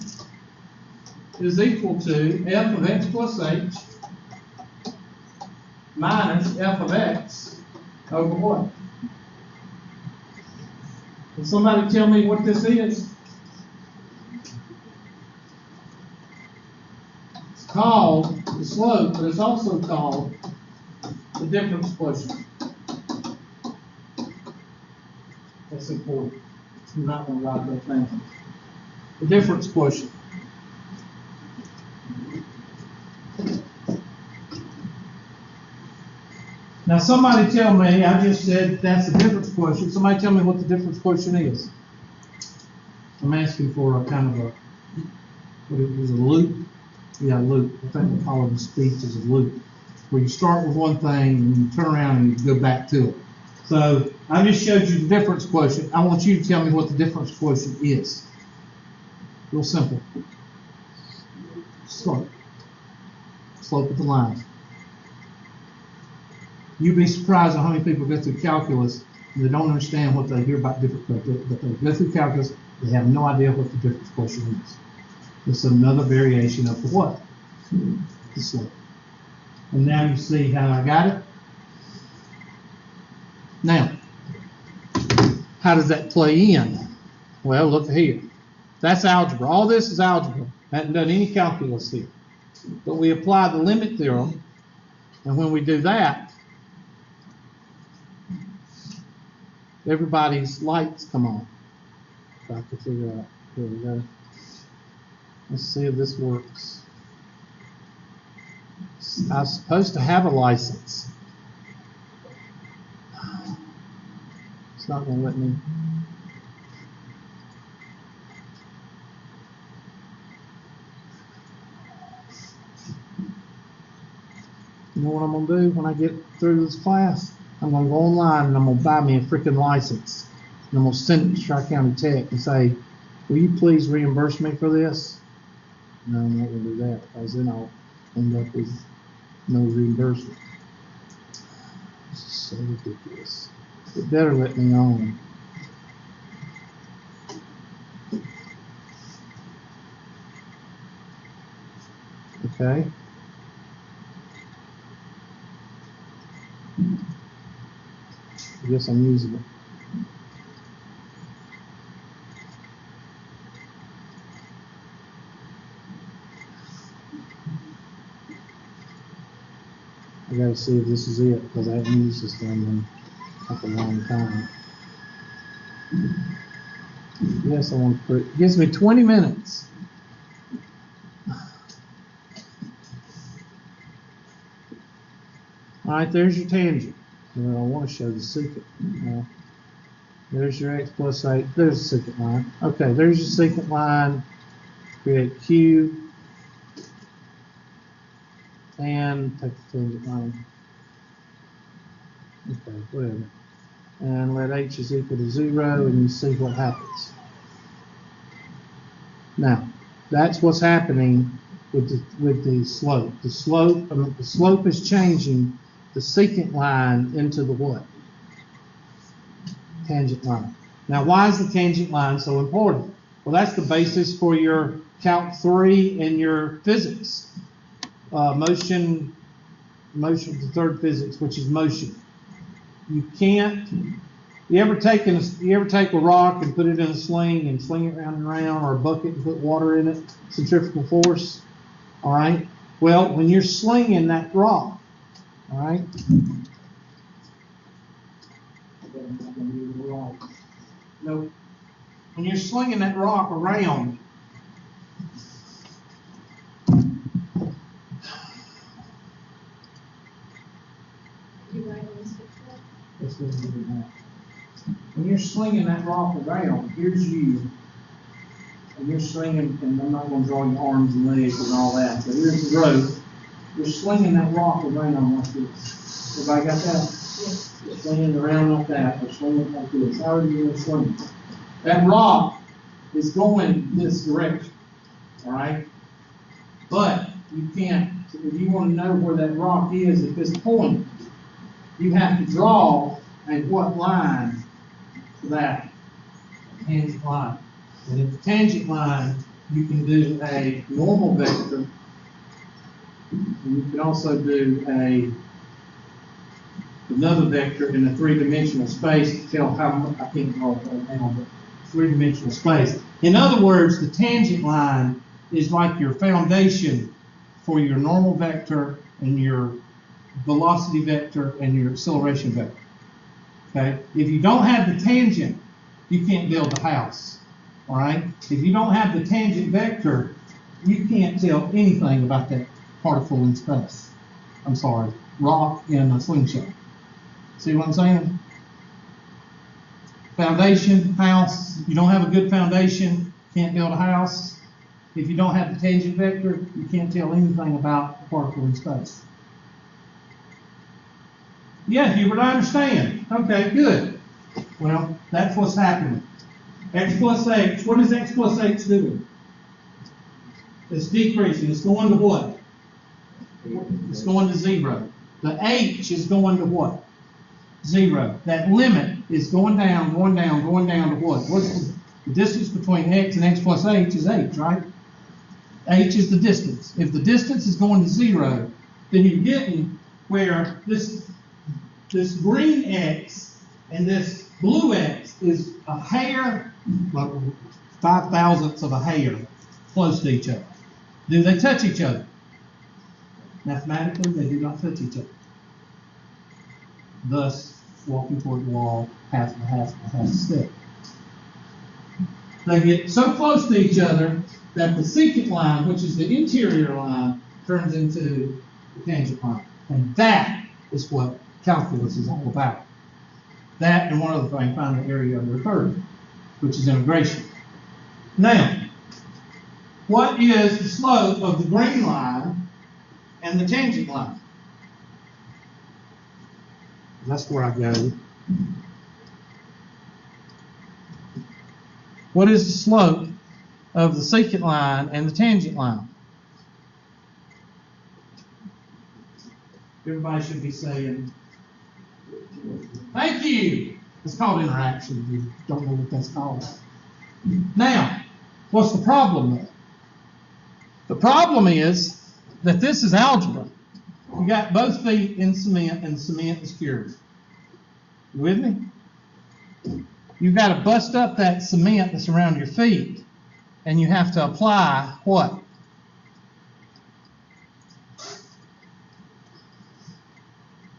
is equal to f of x plus h minus f of x over what? Can somebody tell me what this is? It's called the slope, but it's also called the difference quotient. That's important. I'm not going to write that down. The difference quotient. Now somebody tell me, I just said that's the difference quotient. Somebody tell me what the difference quotient is. I'm asking for a kind of a, what is it, a loop? Yeah, a loop. I think we call it in speech as a loop, where you start with one thing and you turn around and you go back to it. So I just showed you the difference quotient. I want you to tell me what the difference quotient is. Real simple. Slope. Slope of the line. You'd be surprised at how many people go through calculus and they don't understand what they hear about difference quotient. But they go through calculus, they have no idea what the difference quotient is. It's another variation of the what? The slope. And now you see how I got it? Now, how does that play in? Well, look here. That's algebra. All this is algebra. I haven't done any calculus here. But we apply the limit theorem, and when we do that, everybody's lights come on. If I could figure out. Here we go. Let's see if this works. I'm supposed to have a license. It's not going to let me. You know what I'm going to do when I get through this class? I'm going to go online and I'm going to buy me a freaking license. And I'm going to send it to Tri-County Tech and say, will you please reimburse me for this? No, I'm not going to do that, because then I'll end up with no reimbursement. This is so ridiculous. It better let me on. Okay. I guess I'm using it. I gotta see if this is it, because I haven't used this thing in like a long time. Yes, I want to put it. It gives me 20 minutes. All right, there's your tangent. Well, I want to show the secant. There's your x plus 8. There's the secant line. Okay, there's your secant line. Create Q. And take the tangent line. Okay, whatever. And let h is equal to 0, and you see what happens. Now, that's what's happening with the slope. The slope is changing the secant line into the what? Tangent line. Now, why is the tangent line so important? Well, that's the basis for your Calc 3 and your physics. Motion, the third physics, which is motion. You can't. You ever take a rock and put it in a sling and sling it round and round, or a bucket and put water in it? Centrifugal force. All right. Well, when you're slinging that rock, all right. No. When you're slinging that rock around, when you're slinging that rock around, here's you, and you're slinging, and I'm not going to draw your arms and legs and all that, but here's the rope. You're slinging that rock around like this. Everybody got that? Yes. You're slinging it around like that, or slinging it like this. How are you going to swing it? That rock is going this direction, all right? But you can't, if you want to know where that rock is at this point, you have to draw a what line for that? Tangent line. And at the tangent line, you can do a normal vector, and you can also do a another vector in a three-dimensional space to tell how much, I can't draw it right now, but three-dimensional space. In other words, the tangent line is like your foundation for your normal vector and your velocity vector and your acceleration vector. Okay? If you don't have the tangent, you can't build the house. All right? If you don't have the tangent vector, you can't tell anything about that particle in space. I'm sorry, rock in a slingshot. See what I'm saying? Foundation, house. You don't have a good foundation, can't build a house. If you don't have the tangent vector, you can't tell anything about the particle in space. Yeah, Hubert, I understand. Okay, good. Well, that's what's happening. X plus h, what is x plus h doing? It's decreasing. It's going to what? It's going to 0. The h is going to what? 0. That limit is going down, going down, going down to what? What's the distance between x and x plus h is h, right? H is the distance. If the distance is going to 0, then you're getting where this green x and this blue x is a hair, like 5/1000ths of a hair, close to each other. Do they touch each other? Mathematically, they do not touch each other. Thus, walking toward the wall, half and half and half a step. They get so close to each other that the secant line, which is the interior line, turns into the tangent line. And that is what calculus is all about. That and one other thing, find the area of the curve, which is integration. Now, what is the slope of the green line and the tangent line? That's where I go. What is the slope of the secant line and the tangent line? Everybody should be saying, thank you. It's called interaction. You don't know what that's called. Now, what's the problem there? The problem is that this is algebra. You got both feet in cement and cement is cured. You with me? You've got to bust up that cement that's around your feet, and you have to apply what?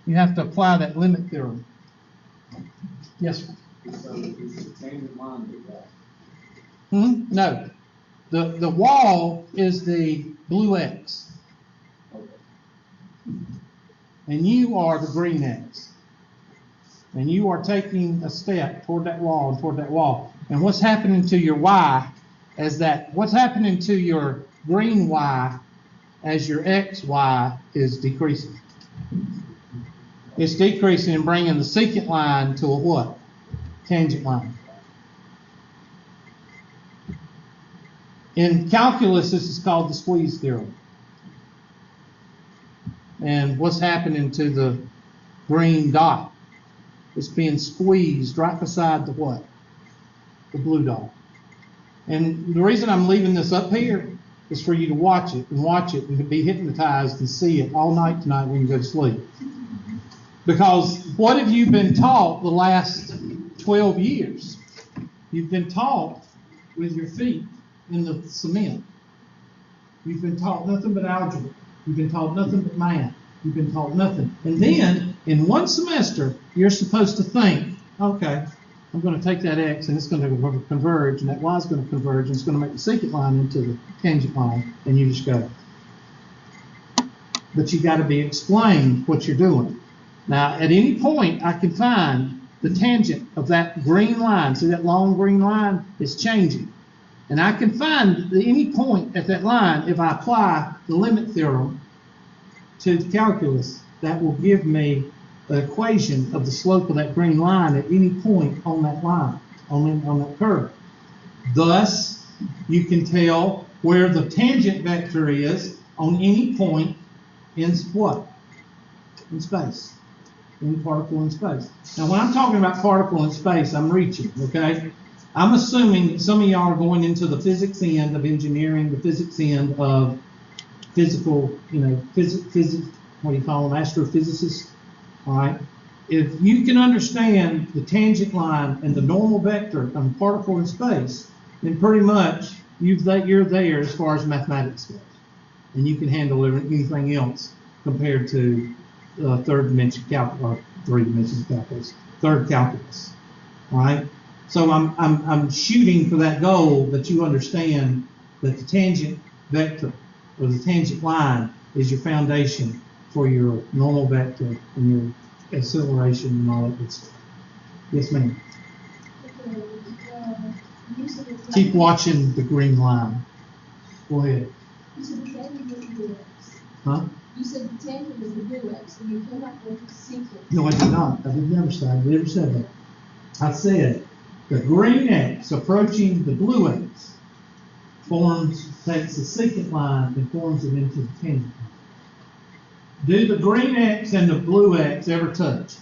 You have to apply that limit theorem. Yes, sir. So it's the tangent line to that. No. The wall is the blue X. Okay. And you are the green X. And you are taking a step toward that wall and toward that wall. And what's happening to your Y is that what's happening to your green Y as your XY is decreasing. It's decreasing and bringing the secant line to a what? Tangent line. In calculus, this is called the Squeeze Theorem. And what's happening to the green dot? It's being squeezed right beside the what? The blue dot. And the reason I'm leaving this up here is for you to watch it and to be hypnotized and see it all night tonight when you go to sleep. Because what have you been taught the last 12 years? You've been taught with your feet in the cement. You've been taught nothing but algebra. You've been taught nothing but math. You've been taught nothing. And then, in one semester, you're supposed to think, okay, I'm going to take that X and it's going to converge, and that Y is going to converge, and it's going to make the secant line into the tangent line, and you just go. But you got to be explained what you're doing. Now, at any point, I can find the tangent of that green line. See that long green line is changing. And I can find any point at that line if I apply the limit theorem to the calculus that will give me the equation of the slope of that green line at any point on that line, on that curve. Thus, you can tell where the tangent vector is on any point in what? In space. Any particle in space. Now, when I'm talking about particle in space, I'm reaching, okay? I'm assuming that some of y'all are going into the physics end of engineering, the physics end of physical, physics, what do you call them, astrophysicists, all right? if you can understand the tangent line and the normal vector of a particle in space, then pretty much you're there as far as mathematics goes. And you can handle anything else compared to third dimension calculus, or three dimension calculus, third calculus. All right? So I'm shooting for that goal that you understand that the tangent vector or the tangent line is your foundation for your normal vector and your acceleration and all that good stuff. Yes, ma'am. Okay, you said the Keep watching the green line. Go ahead. You said the tangent was the dx. Huh? You said the tangent was the dx, and you came up with secant. No, I did not. I did never say. I never said that. I said the green X approaching the blue X takes the secant line and forms it into the tangent line. Do the green X and the blue X ever touch?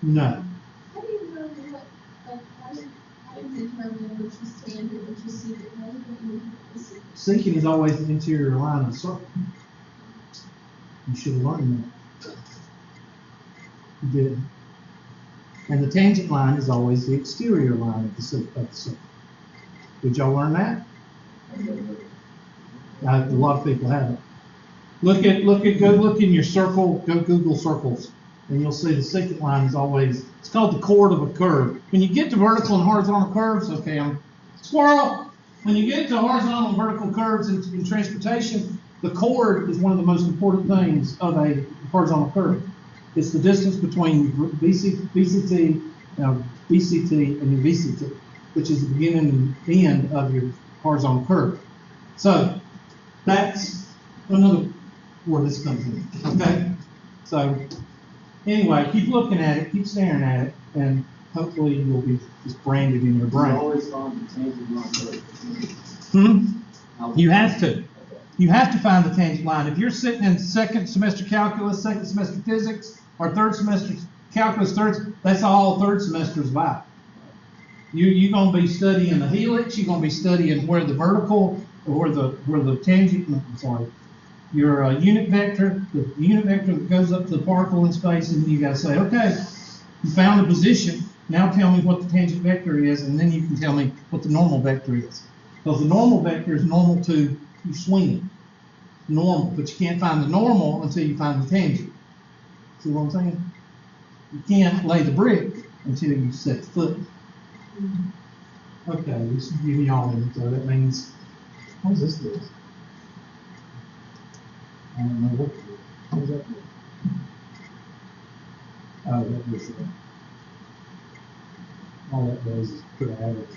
No. How do you know what, like, how do you determine which is tangent, which is secant? How do you know the secant? Secant is always the interior line of the circle. You should have learned that. You did. And the tangent line is always the exterior line of the circle. Did y'all learn that? A lot of people haven't. Go look in your circle, go Google circles, and you'll see the secant line is always, it's called the chord of a curve. When you get to vertical and horizontal curves, okay, squirrel. When you get to horizontal and vertical curves in transportation, the chord is one of the most important things of a horizontal curve. It's the distance between BCT and your VCT, which is the beginning and the end of your horizontal curve. So that's another where this comes in. Okay? So anyway, keep looking at it, keep staring at it, and hopefully you'll be just branded in your brain. I always find the tangent line first. You have to. You have to find the tangent line. If you're sitting in second semester calculus, second semester physics, or third semester calculus, that's all third semester is about. You're going to be studying the helix. You're going to be studying where the vertical, or where the tangent. I'm sorry. Your unit vector, the unit vector that goes up to the particle in space, and then you got to say, okay, you found the position. Now tell me what the tangent vector is, and then you can tell me what the normal vector is. Because the normal vector is normal to you swinging. Normal, but you can't find the normal until you find the tangent. See what I'm saying? You can't lay the brick until you set the foot. Okay, this is giving y'all info. That means, what does this do? I don't know what to do. What does that do? Oh, that does that. All that does is put an average in.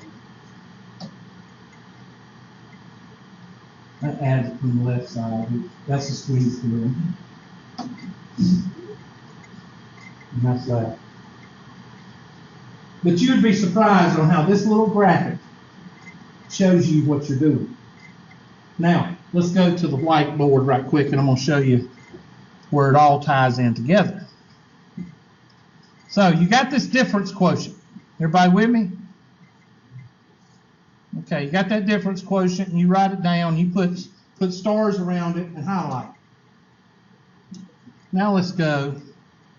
That adds it from the left side. That's the squeeze theorem. And that's that. But you would be surprised on how this little graphic shows you what you're doing. Now, let's go to the whiteboard right quick, and I'm going to show you where it all ties in together. So you got this difference quotient. Everybody with me? Okay, you got that difference quotient, and you write it down. You put stars around it and highlight. Now let's go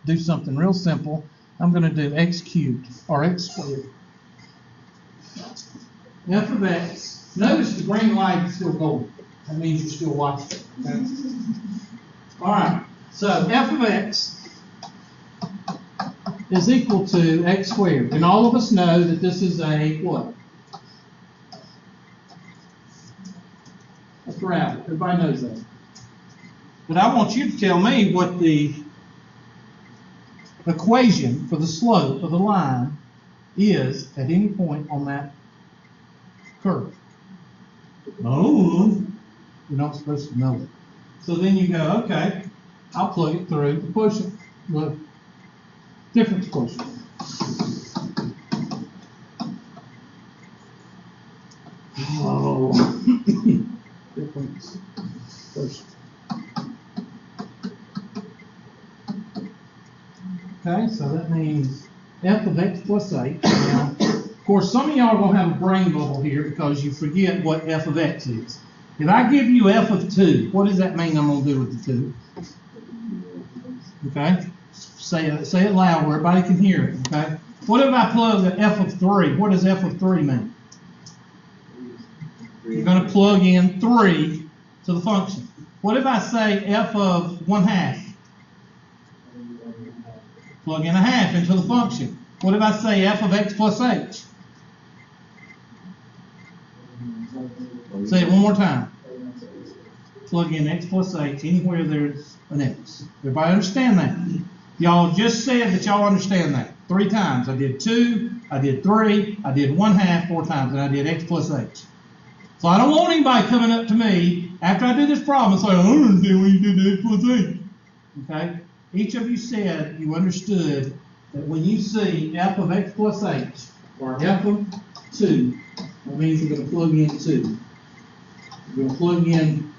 do something real simple. I'm going to do x cubed, or x squared. F of x. Notice the green light is still golden. That means you're still watching. Okay? All right, so f of x is equal to x squared. And all of us know that this is a what? A parabola. Everybody knows that. But I want you to tell me what the equation for the slope of the line is at any point on that curve. No, you're not supposed to know it. So then you go, okay, I'll plug it through the quotient, the difference quotient. Oh, difference quotient. Okay, so that means f of x plus h. Now, of course, some of y'all are going to have a brain bubble here because you forget what f of x is. If I give you f of 2, what does that mean I'm going to do with the 2? Okay, Say it loud where everybody can hear it, okay? What if I plug the f of 3? What does f of 3 mean? You're going to plug in 3 to the function. What if I say f of 1/2? Plug in 1/2 into the function. What if I say f of x plus h? Say it one more time. Plug in x plus h anywhere there's an x. Everybody understand that? Y'all just said that y'all understand that 3 times. I did 2, I did 3, I did 1/2 4 times, and I did x plus h. So I don't want anybody coming up to me after I do this problem and saying, I don't understand when you did the x plus h. Okay? Each of you said you understood that when you see f of x plus h, or f of 2, that means you're going to plug in 2. You're going to plug in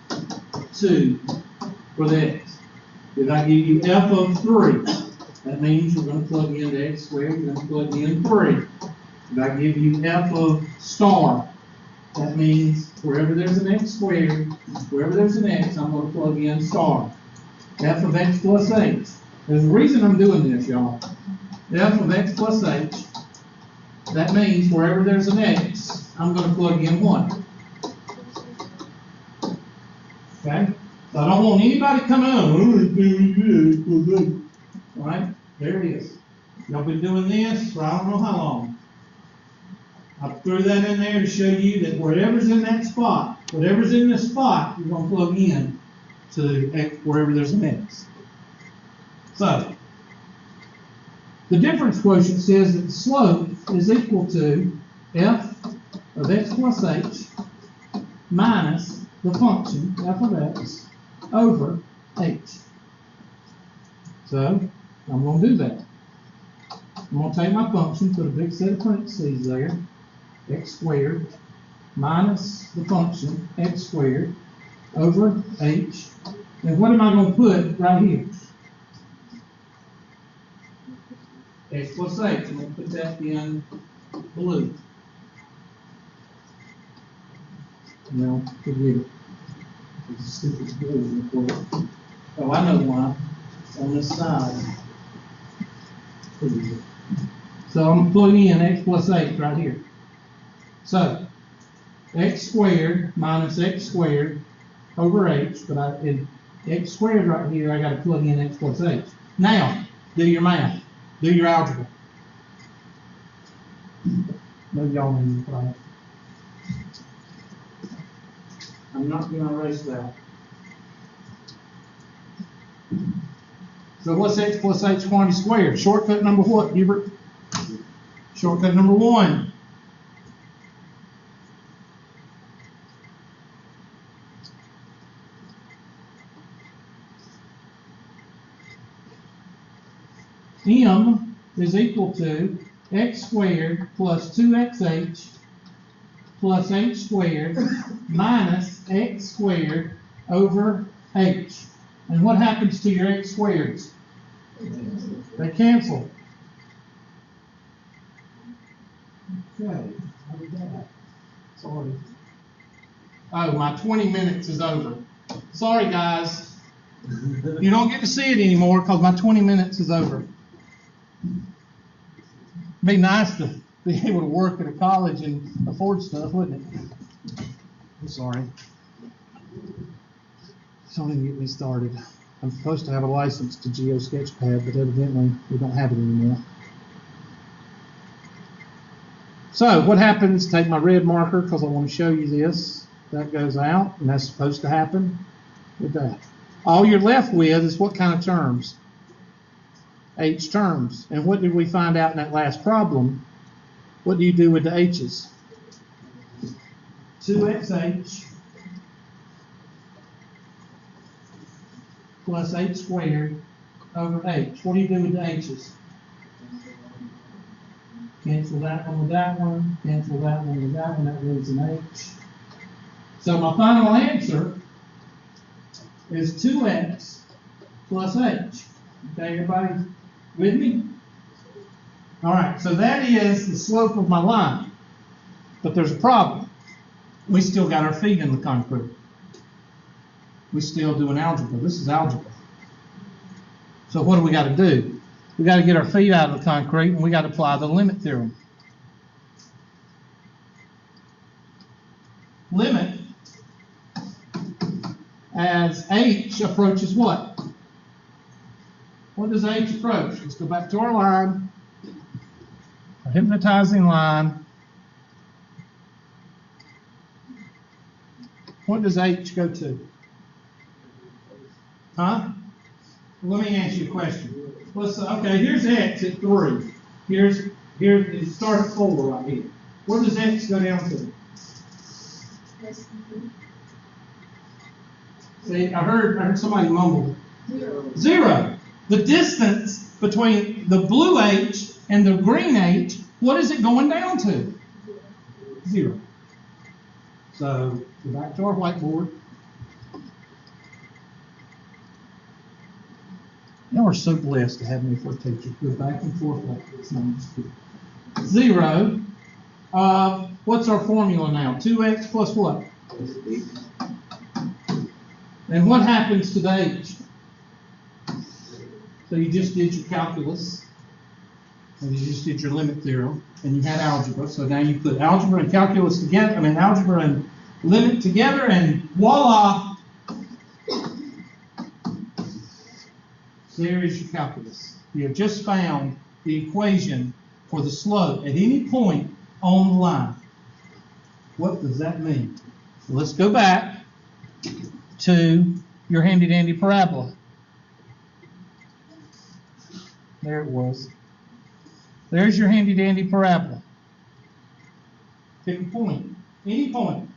2 for the x. If I give you f of 3, that means you're going to plug in the x squared, you're going to plug in 3. If I give you f of star, that means wherever there's an x squared, wherever there's an x, I'm going to plug in star. F of x plus h. There's a reason I'm doing this, y'all. F of x plus h, that means wherever there's an x, I'm going to plug in 1. Okay? So I don't want anybody coming on. Alright? There it is. Y'all been doing this for I don't know how long. I threw that in there to show you that whatever's in that spot, whatever's in this spot, you're going to plug in to x, wherever there's an x. So, the difference quotient says that the slope is equal to f of x plus h minus the function f of x over h. So, I'm going to do that. I'm going to take my function, put a big set of parentheses there, x squared minus the function x squared over h. And what am I going to put right here? X plus h. I'm going to put that in blue. No, forget it. It's a stupid blue. Oh, I know why. It's on this side. So I'm plugging in x plus h right here. So, x squared minus x squared over h, but in x squared right here, I got to plug in x plus h. Now, do your math. Do your algebra. Maybe y'all need to try it. I'm not going to erase that. So what's x plus h quantity squared? Shortcut number what, Hubert? Shortcut number 1. M is equal to x squared plus 2xh plus h squared minus x squared over h. And what happens to your x squareds? They cancel. Okay, how did that? Sorry. Oh, my 20 minutes is over. Sorry, guys. You don't get to see it anymore because my 20 minutes is over. Be nice to be able to work at a college and afford stuff, wouldn't it? I'm sorry. Don't even get me started. I'm supposed to have a license to GeoSketchpad, but evidently we don't have it anymore. So what happens? Take my red marker because I want to show you this. That goes out, and that's supposed to happen with that. All you're left with is what kind of terms? H terms. And what did we find out in that last problem? What do you do with the h's? 2xh plus h squared over h. What do you do with the h's? Cancel that one with that one, cancel that one with that one, that leaves an h. So my final answer is 2x plus h. Okay, everybody with me? All right, so that is the slope of my line. But there's a problem. We still got our feet in the concrete. We still doing algebra. This is algebra. So what do we got to do? we got to get our feet out of the concrete and we got to apply the limit theorem. Limit as h approaches what? What does h approach? Let's go back to our line, our hypnotizing line. What does h go to? Huh? Let me ask you a question. Okay, here's x at 3. Here it starts at 4 right here. Where does x go down to? See, I heard somebody mumble. 0. The distance between the blue H and the green H, what is it going down to? 0. So, go back to our whiteboard. Y'all are so blessed to have me for a teacher. Go back and forth like this. No, I'm just kidding. 0. What's our formula now? 2x plus what? And what happens to the h? So you just did your calculus, and you just did your limit theorem, and you had algebra. So now you put algebra and calculus together, algebra and limit together, and voila! There is your calculus. You have just found the equation for the slope at any point on the line. What does that mean? So let's go back to your handy dandy parabola. There it was. There's your handy dandy parabola. Pick a point. Any point.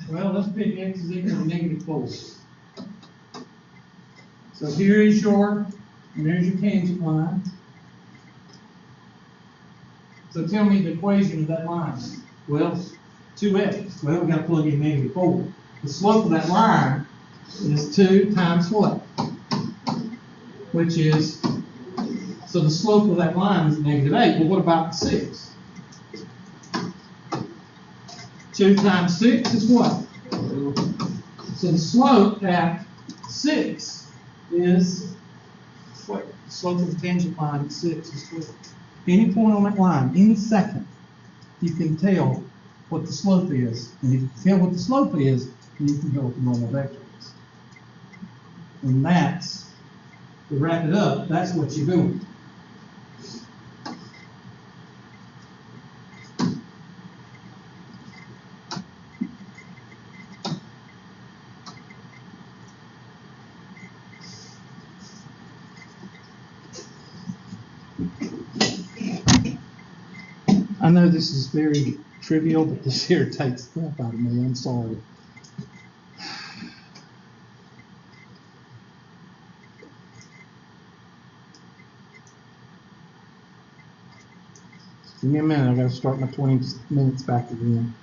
Well, let's pick x is equal to -4. So here is there's your tangent line. So tell me the equation of that line. Well, 2x. Well, we've got to plug in -4. The slope of that line is 2 times what? Which is, so the slope of that line is -8. Well, what about 6? 2 times 6 is what? So the slope at 6 is what? The slope of the tangent line at 6 is what? Any point on that line, any second, you can tell what the slope is. And if you can tell what the slope is, then you can tell what the normal vector is. And that's, to wrap it up, that's what you're doing. I know this is very trivial, but this irritates the crap out of me. I'm sorry. Give me a minute. I got to start my 20 minutes back again.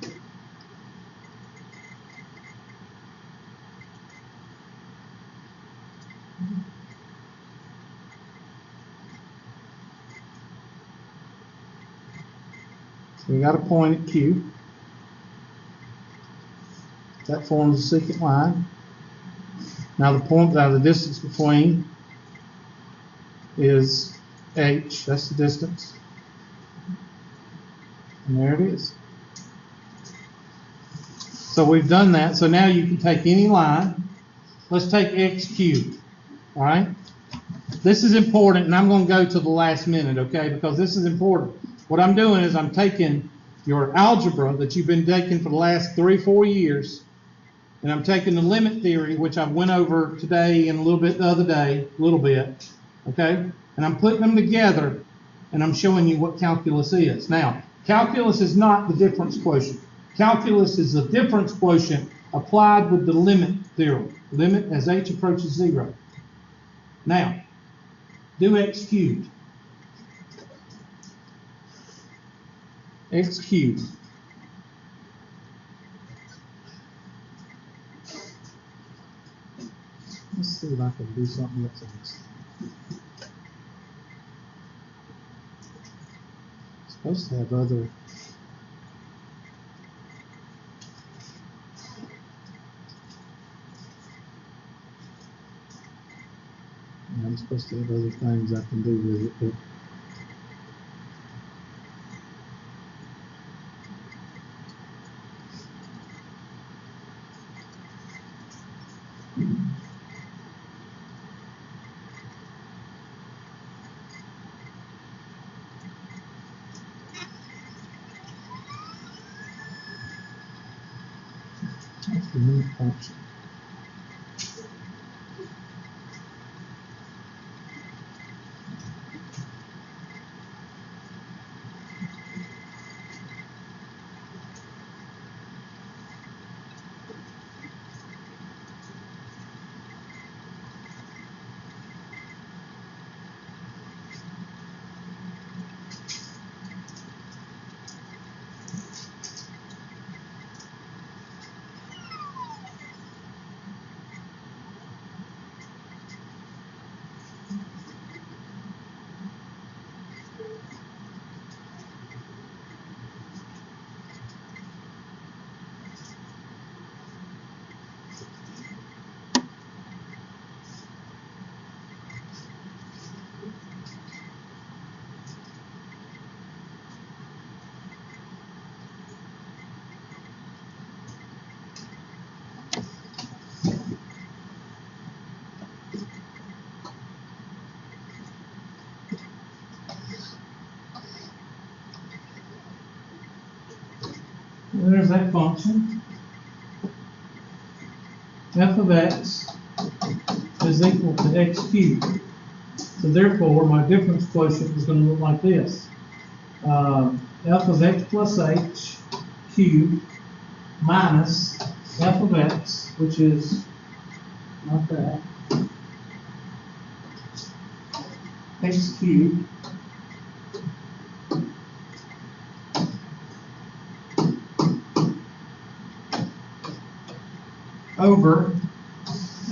So we got a point at Q. That forms a secant line. Now the distance between is h. That's the distance. And there it is. So we've done that. So now you can take any line. Let's take x cubed. All right? This is important, and I'm going to go to the last minute, okay? Because this is important. What I'm doing is I'm taking your algebra that you've been taking for the last 3-4 years, and I'm taking the limit theory, which I went over today and a little bit the other day, okay? And I'm putting them together, and I'm showing you what calculus is. Now, calculus is not the difference quotient. Calculus is the difference quotient applied with the limit theorem. Limit as h approaches 0. Now, do x cubed. X cubed. Let's see if I can do something else on this. It's supposed to have other. No, I'm supposed to have other things I can do with it, but. That's the new function. There's that function. F of x is equal to x cubed. So therefore, my difference quotient is going to look like this. F of x plus h cubed minus f of x, which is not that, x cubed over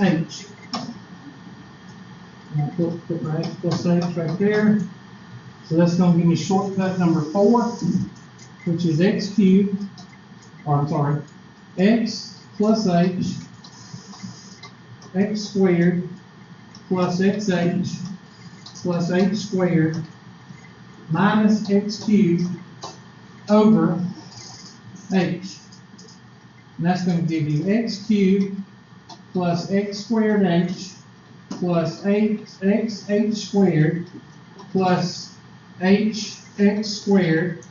h. And I'll put my x plus h right there. So that's going to give me shortcut number 4, which is x cubed, or I'm sorry, x plus h, x squared plus xh plus h squared minus x cubed over h. And that's going to give you x cubed plus x squared h plus x squared plus hx squared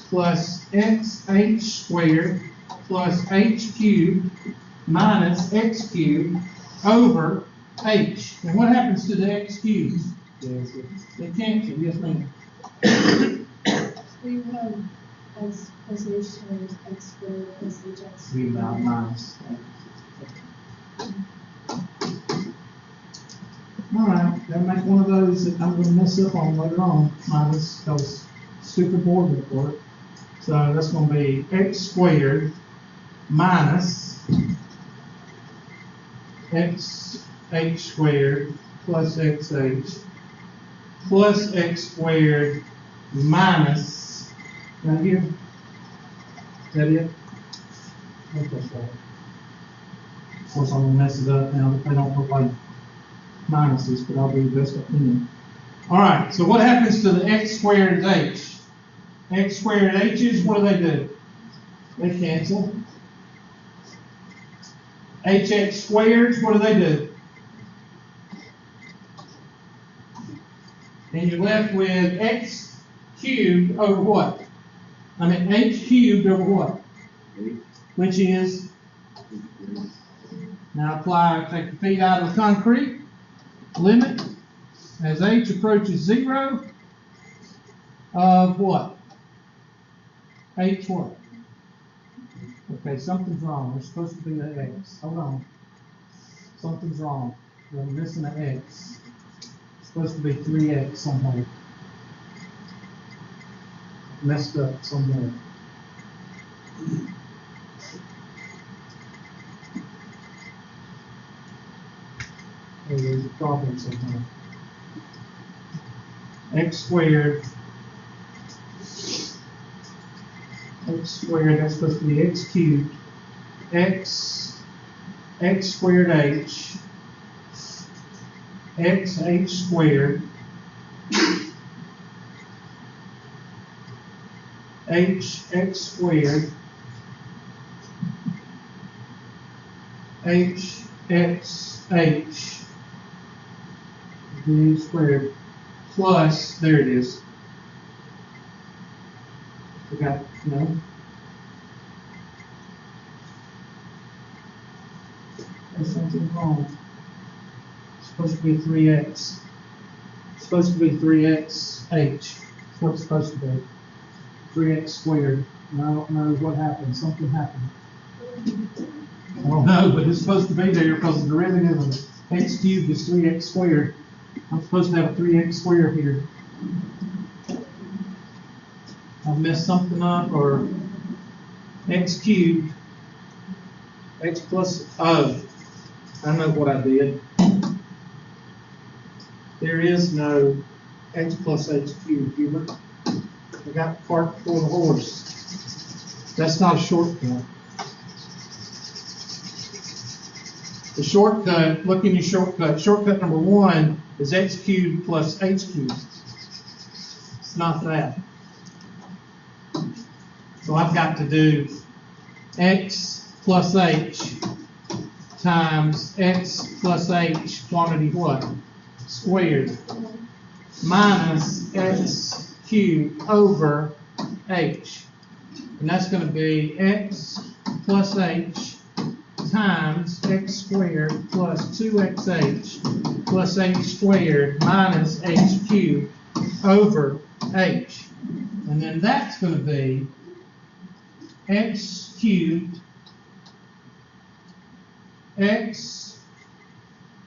plus xh squared plus h cubed minus x cubed over h. And what happens to the x cubed? They cancel, yes ma'am. We have x plus h times x squared plus hx. Be about minus. Alright, gotta make one of those that I'm gonna mess up on later on, minus those stupid board report. So that's gonna be x squared minus x h squared plus xh plus x squared minus, right here, is that it? I think that's right. Of course, I'm gonna mess it up now, but they don't look like minuses, but I'll do the best I can. Alright, so what happens to the x squared h? X squared h's, what do? They cancel. Hx squareds, what do? And you're left with x cubed over what? I mean h cubed over what? Which is, now apply, take the feet out of the concrete, limit, as h approaches 0, of what? H what? Okay, something's wrong. There's supposed to be an x. Hold on. Something's wrong. We're missing an x. It's supposed to be 3x somewhere. Messed up somewhere. Oh, there's a problem somewhere. X squared, that's supposed to be x cubed, x squared h xh squared hx squared hxh d squared plus, there it is. Forgot, no. There's something wrong. It's supposed to be 3x. It's supposed to be 3xh. That's what it's supposed to be. 3x squared. And I don't know what happened. Something happened. I don't know, but it's supposed to be there because the derivative of x cubed is 3x squared. I'm supposed to have a 3x squared here. I messed something up, or x cubed, x plus, oh, I know what I did. There is no x plus h cubed, Hubert. I got the cart before the horse. That's not a shortcut. The shortcut, look in your shortcut. Shortcut number 1 is x cubed plus h cubed. It's not that. So I've got to do x plus h times x plus h quantity what? Squared minus x cubed over h. And that's going to be x plus h times x squared plus 2xh plus h squared minus h cubed over h. And then that's going to be x cubed, x,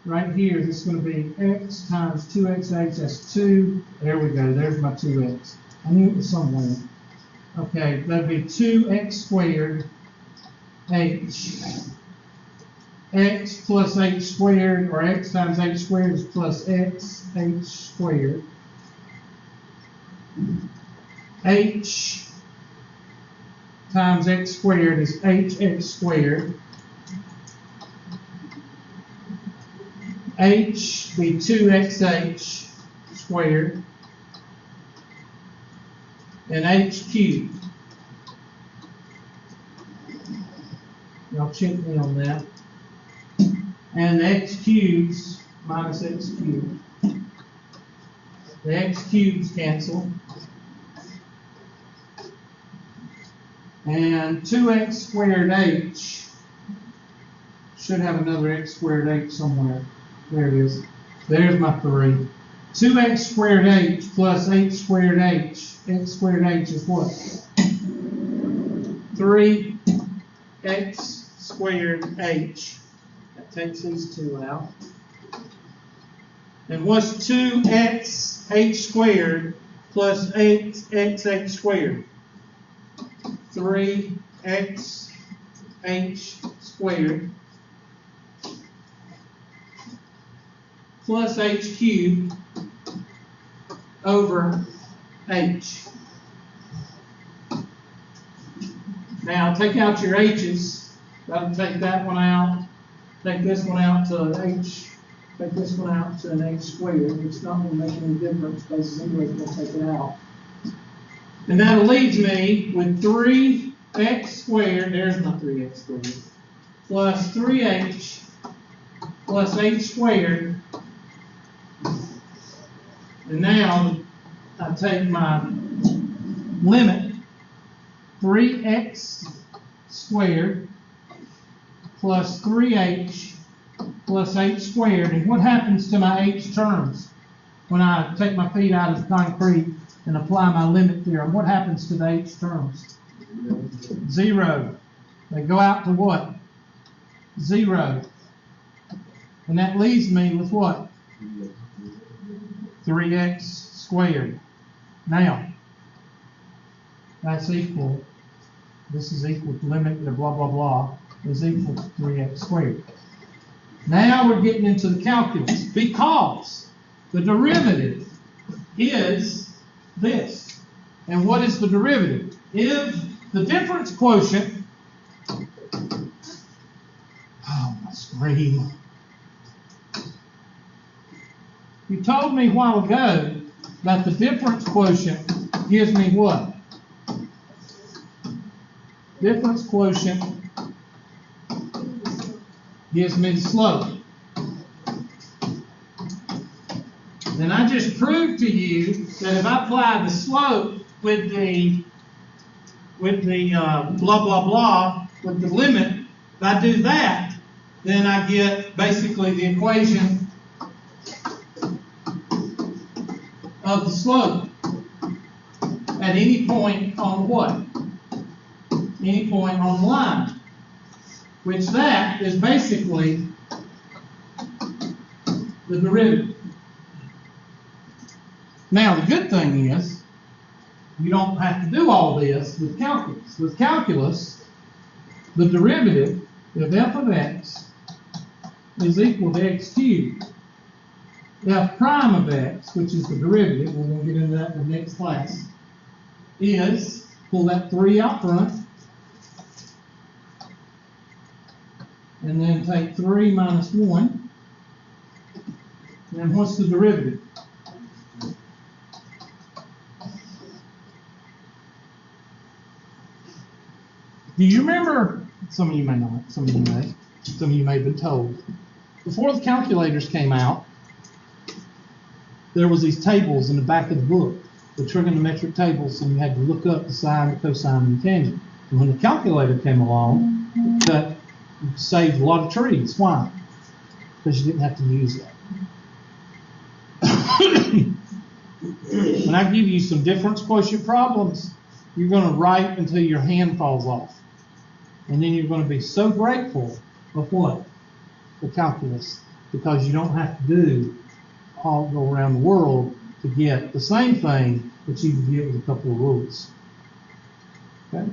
right here, this is going to be x times 2xh, that's 2, there we go, there's my 2x. I knew it was somewhere. Okay, that'd be 2x squared, h. X plus h squared, or x times h squared is plus x, h squared. H times x squared is hx squared. H be 2xh squared. And h cubed. Y'all check me on that. And the x cubes minus x cubed. The x cubes cancel. And 2x squared h should have another x squared h somewhere. There it is. There's my 3. 2x squared h plus h squared h. X squared h is what? 3x squared h. That takes these 2 out. And what's 2x h squared plus 8xh squared? 3x h squared plus h cubed over h. Now take out your h's. That'll take that one out. Take this one out to an h. Take this one out to an h squared. It's not going to make any difference because zero is going to take it out. And that leaves me with 3x squared, there's my 3x squared, plus 3h plus h squared. And now I take my limit, 3x squared plus 3h plus h squared. And what happens to my h terms when I take my feet out of the concrete and apply my limit theorem? What happens to the h terms? 0. They go out to what? 0. And that leaves me with what? 3x squared. Now, that's equal, this is equal to limit, blah, blah, blah, is equal to 3x squared. Now we're getting into the calculus because the derivative is this. And what is the derivative? If the difference quotient, oh my screen. You told me a while ago that the difference quotient gives me what? Difference quotient gives me the slope. Then I just proved to you that if I apply the slope with the blah, blah, blah, with the limit, if I do that, then I get basically the equation of the slope at any point on what? Any point on the line. Which that is basically the derivative. Now the good thing is, you don't have to do all this with calculus. With calculus, the derivative of f of x is equal to x cubed. F prime of x, which is the derivative, we're going to get into that in the next class, is, pull that 3 out front, and then take 3 minus 1, and what's the derivative? Do you remember, some of you may not, some of you may, some of you may have been told, before the calculators came out, there was these tables in the back of the book, the trigonometric tables, and you had to look up the sine, the cosine, and the tangent. And when the calculator came along, it saved a lot of trees. Why? Because you didn't have to use that. When I give you some difference quotient problems, you're going to write until your hand falls off. And then you're going to be so grateful of what? The calculus. Because you don't have to go around the world to get the same thing that you can get with a couple of rules. Okay?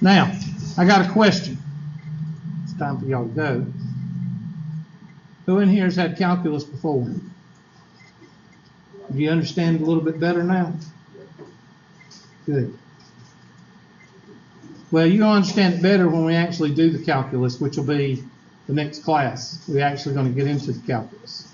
Now, I got a question. It's time for y'all to go. Who in here has had calculus before? Do you understand a little bit better now? Good. Well, you'll understand it better when we actually do the calculus, which will be the next class. We're actually going to get into the calculus.